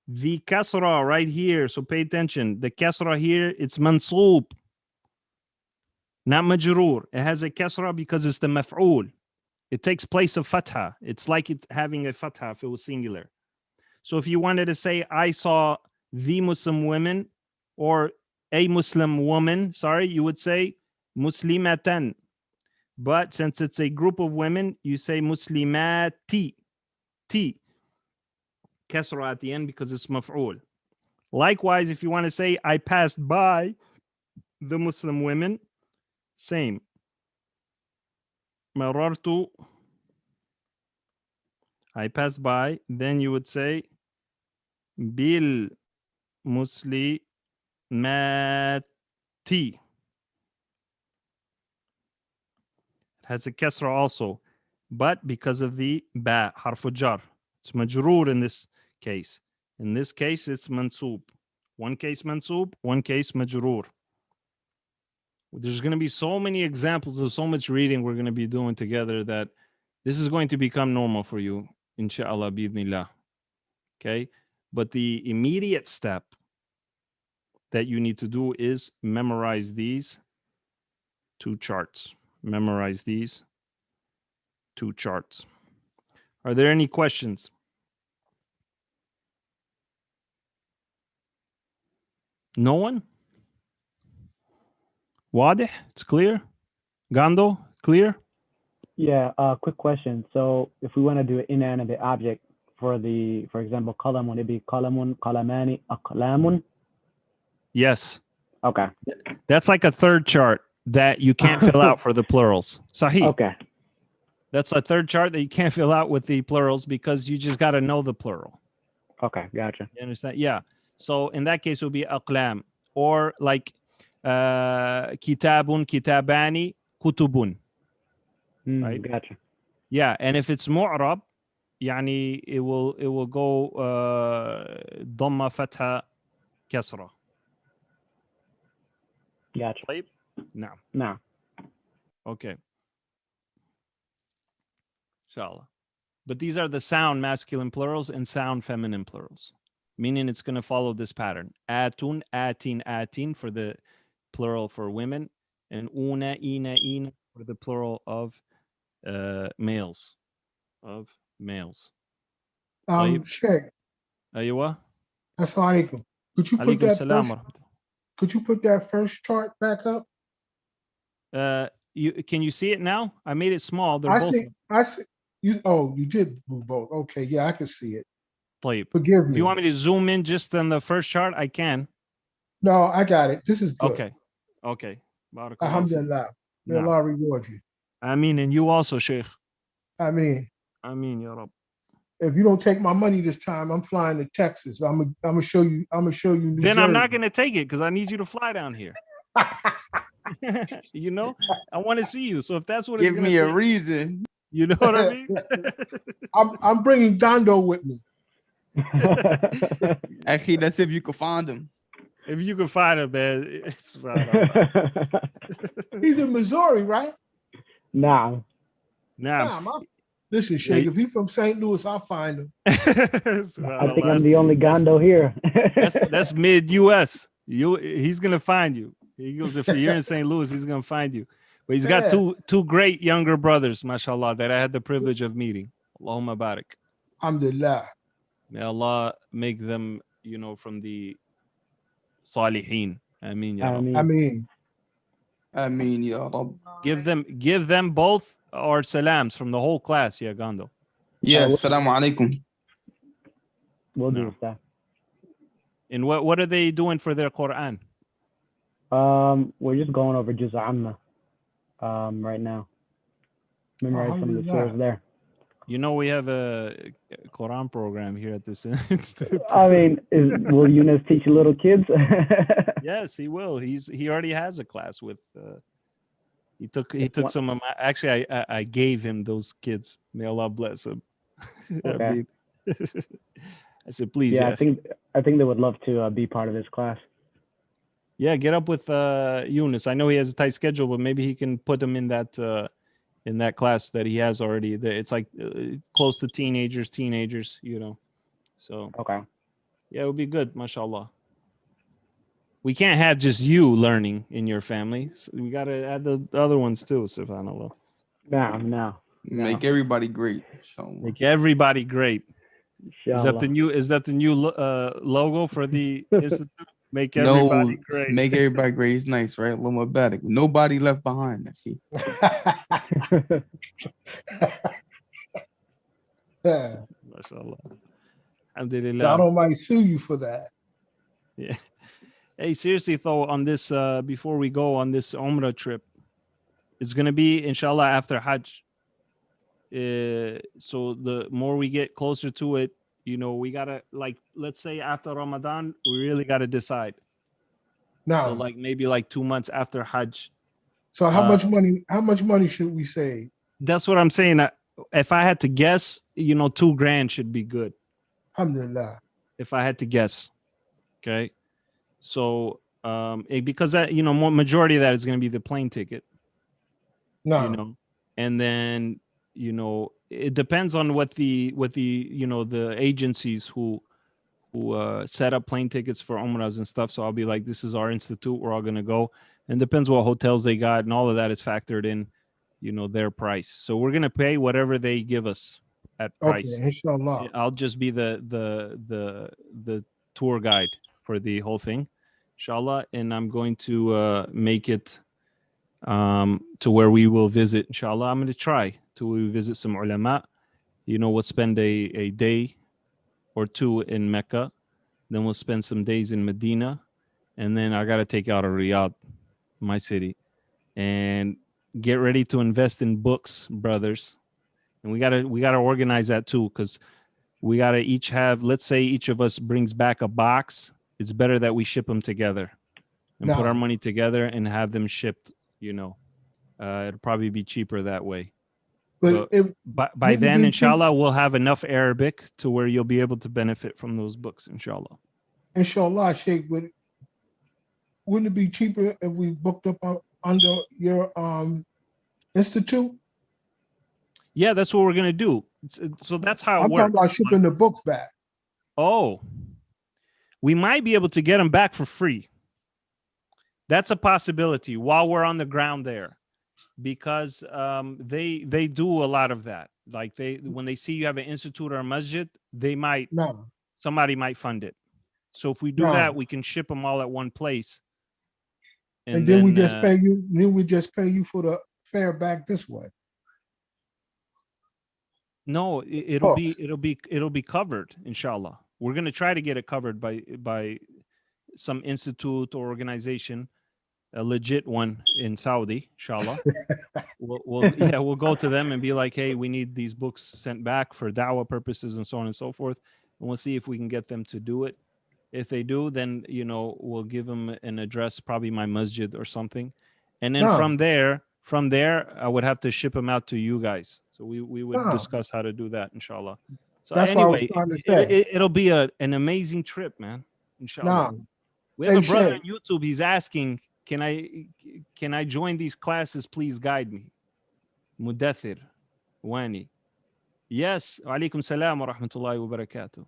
The kasra right here, so pay attention. The kasra here, it's mansoob, not majroor. It has a kasra because it's the maf'ul. It takes place of fatha. It's like it's having a fatha if it was singular. So if you wanted to say, I saw the Muslim women or a Muslim woman, you would say muslimatan. But since it's a group of women, you say muslimati. T. Kasra at the end because it's maf'ul. Likewise, if you want to say, I passed by the Muslim women, same. Marartu. I passed by. Then you would say, bil muslimati. It has a kasra also, but because of the ba, harfu jar. It's majroor in this case. In this case, it's mansoob. One case mansoob, one case majroor. There's going to be so many examples of so much reading we're going to be doing together that this is going to become normal for you, inshallah, bi'idhnillah. Okay? But the immediate step that you need to do is memorize these 2 charts. Memorize these 2 charts. Are there any questions? No one? واضح? It's clear? Gando? Clear? Yeah, quick question. So if we want to do an inanimate object for example, قلم, would it be قلم, قلمان, أقلام? Yes. Okay. That's like a 3rd chart that you can't fill out for the plurals. Sahih. Okay. That's a 3rd chart that you can't fill out with the plurals because you just got to know the plural. Okay, gotcha. You understand? Yeah. So in that case, it would be aqlam. Or like kitabun, kitabani, kutubun. Right? Gotcha. Yeah. And if it's mu'rab, يعني it will go dhamma, fatha, kasra. Gotcha. طيب? No. No. Okay. Inshallah. But these are the sound masculine plurals and sound feminine plurals, meaning it's going to follow this pattern. Atun, atin, atin for the plural for women, and una, ina, ina for the plural of males. Of males. Sheikh, Aywa. Assalamu alaikum. Could you put Alaikum that salam. first, could you put that first chart back up? Can you see it now? I made it small. They're I both. see. You did do both. Okay, yeah, I can see it. طيب. Forgive me. Do you want me to zoom in just on the first chart? I can. No, I got it. This is good. Okay. Barakallah. Alhamdulillah. May Nah. Allah reward you. Ameen, and you also, Sheikh. Ameen. Ya Rab. If you don't take my money this time, I'm flying to Texas. I'm gonna show you. I'm gonna show you New Then Jersey. I'm not gonna take it because I need you to fly down here. You know, I want to see you. So if that's what Give it's gonna me a take, reason. you know what I mean? I'm bringing Gondo with me. Actually, that's if you can find him. If you can find him, man, it's He's in Missouri, right? Nah. Listen, Sheikh, if he's from St. Louis, I'll find him. I think I'm the only Gondo here. that's mid US. He's gonna find you. He goes, if you're in St. Louis, he's gonna find you. But he's got Yeah. two great younger brothers, mashallah, that I had the privilege of meeting. Allahumma barak. Alhamdulillah. May Allah make them, from the salihin. Ameen, ya Rab. I mean, Ya Rab. Give them both our salams from the whole class, ya Gando. Yes, assalamu alaikum. We'll No. do that. And what are they doing for their Quran? We're just going over Juz Amma right now. Memorize some of the surahs there. We have a Quran program here at this institute. I mean, will Yunus teach little kids? Yes, he will. He already has a class with. He took some of my. Actually, I gave him those kids. May Allah bless him. Okay. I said, please. Yeah, I think they would love to be part of this class. Yeah, get up with Yunus. I know he has a tight schedule, but maybe he can put him in that class that he has already. It's like close to teenagers. So Okay. yeah, it would be good, mashallah. We can't have just you learning in your family. So we got to add the other ones too, subhanallah. No. Make everybody great. Inshallah. Make everybody great. Inshallah. Is that the new logo for the institute? Make everybody great. Make everybody great. It's nice, right? Allahumma barak. Nobody left behind. See? yeah. Mashallah. Alhamdulillah. God might sue you for that. Yeah. Hey, seriously though, on this before we go on this Umrah trip, it's gonna be inshallah after Hajj. So the more we get closer to it, we gotta, like, let's say after Ramadan, we really gotta decide. Now, So like maybe like 2 months after Hajj. so how much money should we save? That's what I'm saying. If I had to guess, $2,000 should be good. Alhamdulillah. If I had to guess, okay. So because that majority of that is going to be the plane ticket. No. And then it depends on what the the agencies who set up plane tickets for Umrahs and stuff. So I'll be like, this is our institute, we're all going to go, and depends what hotels they got, and all of that is factored in their price. So we're going to pay whatever they give us at price. Okay, inshallah. I'll just be the tour guide for the whole thing, inshallah, and I'm going to make it to where we will visit, inshallah. I'm going to try to visit some ulama. We'll spend a day or two in Mecca, then we'll spend some days in Medina, and then I got to take out a Riyadh, my city, and get ready to invest in books, brothers. And we gotta organize that too, because we gotta each have, let's say each of us brings back a box. It's better that we ship them together and put our money together and have them shipped. It'll probably be cheaper that way. But by then, inshallah, we'll have enough Arabic to where you'll be able to benefit from those books, inshallah. Inshallah, Sheikh, wouldn't it be cheaper if we booked up under your institute? Yeah, that's what we're gonna do. So that's how it I'm works. talking about shipping the books back. Oh, we might be able to get them back for free. That's a possibility while we're on the ground there, because they do a lot of that. Like when they see you have an institute or a masjid, somebody might fund it. So if we do that, we can ship them all at one place. And then we just pay you. Then we just pay you for the fare back this way. No, it'll be covered, inshallah. We're gonna try to get it covered by some institute or organization, a legit one in Saudi, inshallah. we'll go to them and be like, hey, we need these books sent back for da'wah purposes and so on and so forth, and we'll see if we can get them to do it. If they do, then we'll give them an address, probably my masjid or something, and then from there, I would have to ship them out to you guys. So we would discuss how to do that, inshallah. So that's anyway, what I was trying to say. It'll be an amazing trip, man. Inshallah. We have a brother on YouTube. He's asking, can I join these classes? Please guide me. Mudathir Wani. Yes. Alaikum salam wa rahmatullahi wa barakatuh.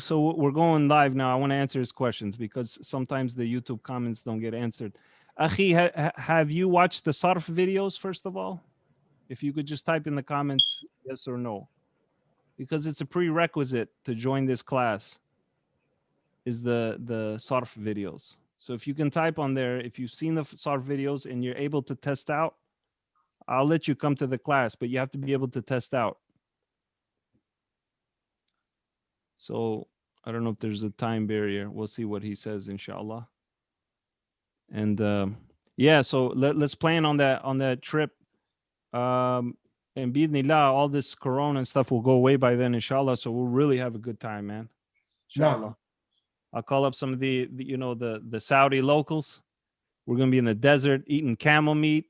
So we're going live now. I want to answer his questions because sometimes the YouTube comments don't get answered. Akhi, have you watched the Sarf videos, first of all? If you could just type in the comments yes or no, because it's a prerequisite to join this class, is the Sarf videos. So if you can type on there, if you've seen the Sarf videos and you're able to test out, I'll let you come to the class, but you have to be able to test out. So I don't know if there's a time barrier. We'll see what he says, inshallah. And yeah, so let's plan on that trip. And bi'idhnillah, all this corona and stuff will go away by then, inshallah. So we'll really have a good time, man. Inshallah. Nah. I'll call up some of the Saudi locals. We're gonna be in the desert eating camel meat.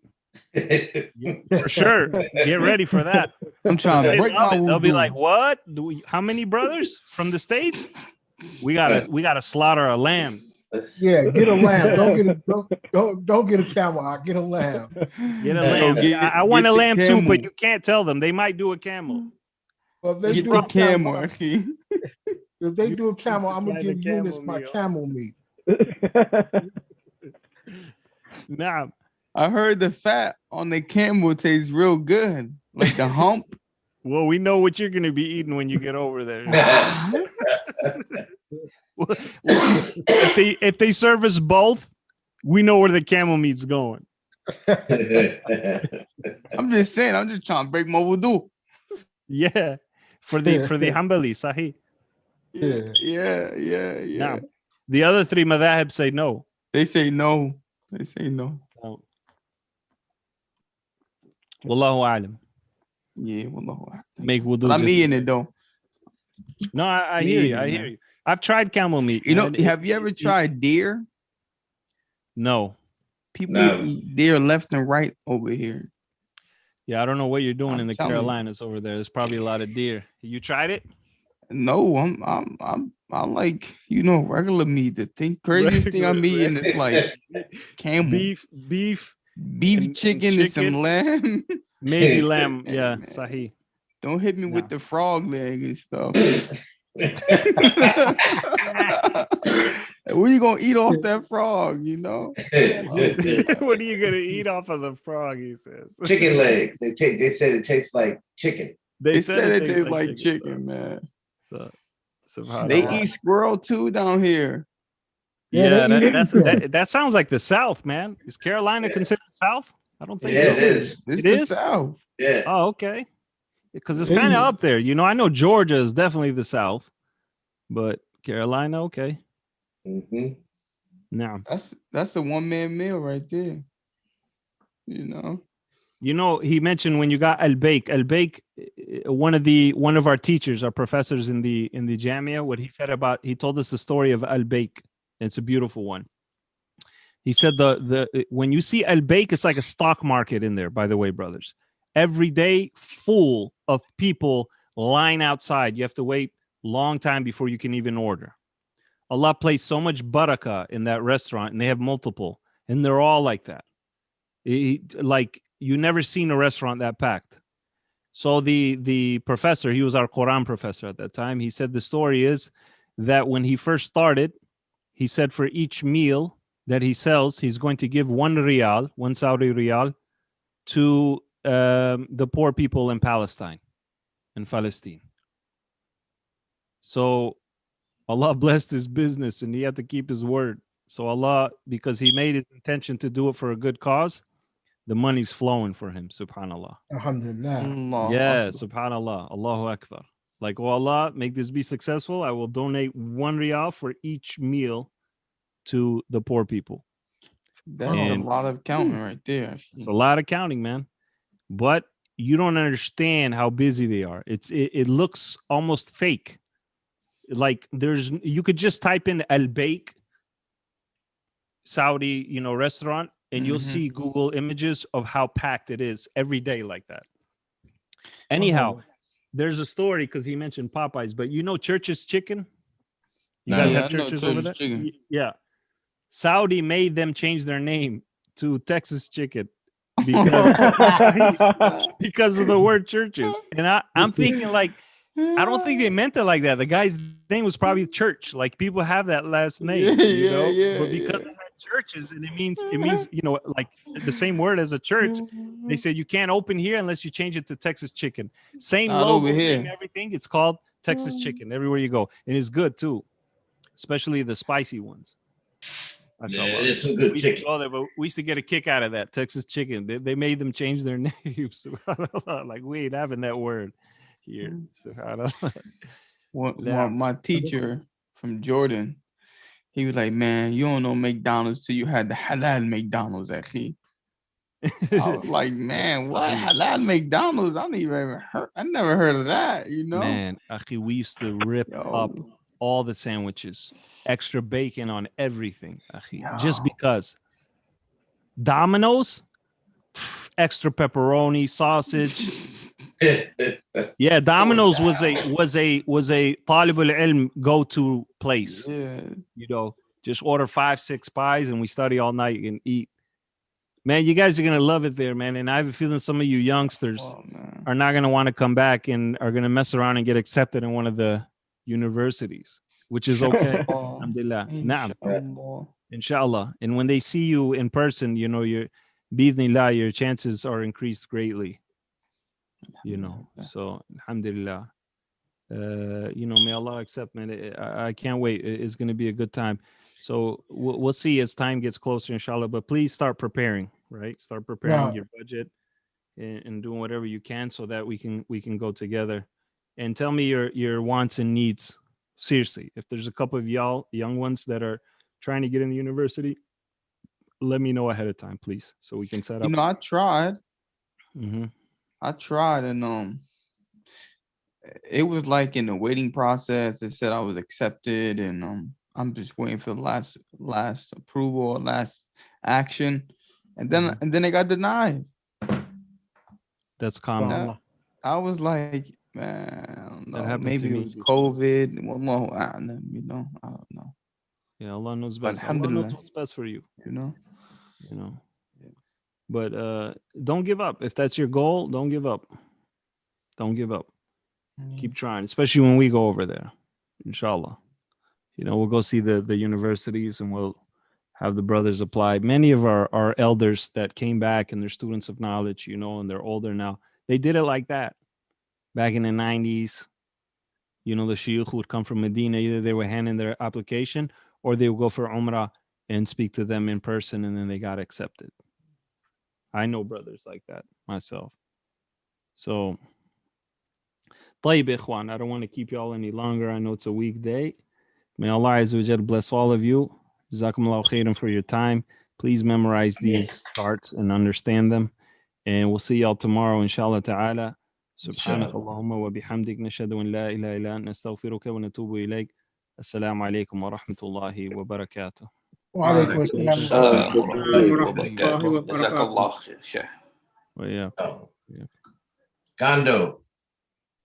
For sure. Get ready for that. I'm trying to They break love my it. They'll be wudu. like, "What? How many brothers from the States? We gotta slaughter a lamb. Yeah, get a lamb. Don't get a camel. I get a lamb. Get a Yo, lamb. I want get a the lamb too, camel. but you can't tell them. They might do a camel. Well, if they Get do the a camel, camel, akhi. if they do a camel, I'm gonna Supply the give Eunice camel my meal. camel meat. Nah, I heard the fat on the camel tastes real good, like the hump. well, we know what you're gonna be eating when you get over there. If they serve us both, we know where the camel meat's going. I'm just saying. I'm just trying to break my wudu. Yeah, for the Hanbali, Sahih. Yeah. Now, the other three madhahib say no. They say no. They say no. Wallahu alam. Yeah, wallahu. Make wudu. But I'm just- eating it though. No, I hear you. I hear you. I've tried camel meat. You know, man. have you ever tried deer? No. People No. eat deer left and right over here. Yeah, I don't know what you're doing I'm in the telling you. Carolinas over there. There's probably a lot of deer. You tried it? No, I like, you know, regular meat. The craziest thing I'm eating is like camel, Beef, and chicken, and some chicken. lamb. maybe lamb. Hey, Yeah, man. Sahih. Don't hit me No. with the frog leg and stuff. Where you gonna eat off that frog? You know, What are you gonna eat off of the frog? He says. Chicken legs. They said it tastes like chicken. they said it tastes like chicken, man. So, They subhanallah. eat squirrel too down here. Yeah, they eat that sounds like the South, man. Is Carolina considered South? I don't think Yeah, so. it is. This It the is? South. Yeah. Oh, okay. Because it's It kind of is. up there. You know, I know Georgia is definitely the South, but Carolina, okay. Mhm. Now, That's a one-man meal right there. You know. you know, he mentioned when you got al-Baik. Al-Baik, one of our teachers, our professors in the Jamia, what he said about, he told us the story of al-Baik. It's a beautiful one. He said when you see al-Baik, it's like a stock market in there, by the way, brothers. Every day full of people line outside. You have to wait long time before you can even order. Allah placed so much barakah in that restaurant, and they have multiple, and they're all like that. Like you never seen a restaurant that packed. So the professor, he was our Quran professor at that time. He said the story is that when he first started, he said for each meal that he sells, he's going to give 1 riyal, 1 Saudi riyal, to the poor people in Palestine. So Allah blessed his business and he had to keep his word. So Allah, because he made his intention to do it for a good cause, the money's flowing for him, subhanallah. Alhamdulillah. Allah Yeah, Akbar. subhanallah, Allahu Akbar. Like, oh Allah, make this be successful. I will donate 1 riyal for each meal to the poor people. That's And- a lot of counting right there. It's a lot of counting, man. But you don't understand how busy they are. It looks almost fake. Like you could just type in al-Baik Saudi, restaurant, and you'll Mhm. see Google images of how packed it is every day like that. Anyhow, there's a story because he mentioned Popeyes, but Church's Chicken? You guys Yeah, have I know Church's over there? Church's Chicken. Yeah. Saudi made them change their name to Texas Chicken because of the word churches. And I'm thinking like, I don't think they meant it like that. The guy's name was probably Church. Like people have that last name, Yeah, but because yeah. of that churches, and it means like the same word as a church. They said you can't open here unless you change it to Texas chicken. Same Not logo, over same here. everything. It's called Texas chicken everywhere you go, and it's good too, especially the spicy ones. Yeah, it is some good We used to chicken. go there, but we used to get a kick out of that Texas chicken. They made them change their names. Like we ain't having that word here. My teacher from Jordan, he was like, man, you don't know McDonald's till you had the halal McDonald's, actually. I was like, man, what halal McDonald's? I never heard of that, you know? Man, we used to rip up all the sandwiches, extra bacon on everything, just because. Domino's, extra pepperoni, sausage. Yeah, Domino's was a talib al-ilm go-to place. Yeah. You know, just order 5-6 pies and we study all night and eat. Man, you guys are gonna love it there, man. And I have a feeling some of you youngsters are not gonna want to come back and are gonna mess around and get accepted in one of the universities, which is okay. Alhamdulillah. Na'am. Inshallah. And when they see you in person, you know, bi'idhnillah, your chances are increased greatly. You know, so alhamdulillah. You know, may Allah accept, man. I can't wait. It's going to be a good time. So we'll see as time gets closer, inshallah. But please start preparing, right? Start preparing your budget and doing whatever you can so that we can go together. And tell me your wants and needs. Seriously, if there's a couple of y'all young ones that are trying to get in the university, let me know ahead of time, please, so we can set up. You know, I tried. Mm-hmm. I tried, and it was like in the waiting process. It said I was accepted, and I'm just waiting for the last approval, last action, and then it got denied. That's common. I was like, man, I don't know. That happened Maybe to it me. was COVID. Wallahu a'lam, you know, I don't know. Yeah, Allah knows best. But Allah knows what's best for you. You know. But don't give up. If that's your goal, don't give up. Don't give up. Keep trying, especially when we go over there. Inshallah. You know, we'll go see the universities and we'll have the brothers apply. Many of our elders that came back and they're students of knowledge, you know, and they're older now, they did it like that. Back in the 90s, you know, the shuyukh would come from Medina. Either they were handing their application or they would go for Umrah and speak to them in person, and then they got accepted. I know brothers like that myself. So, طيب ikhwan, I don't want to keep you all any longer. I know it's a weekday. May Allah Azza wa Jal bless all of you. Jazakumullahu khairan for your time. Please memorize these parts and understand them. And we'll see y'all tomorrow, inshallah ta'ala. سبحانك اللهم وبحمدك نشهد أن لا إله إلا أنت نستغفرك ونتوب إليك. السلام عليكم ورحمة الله وبركاته. وعليكم السلام ورحمة الله وبركاته. جزاك الله خير شيخ. وإياكم. Gondo.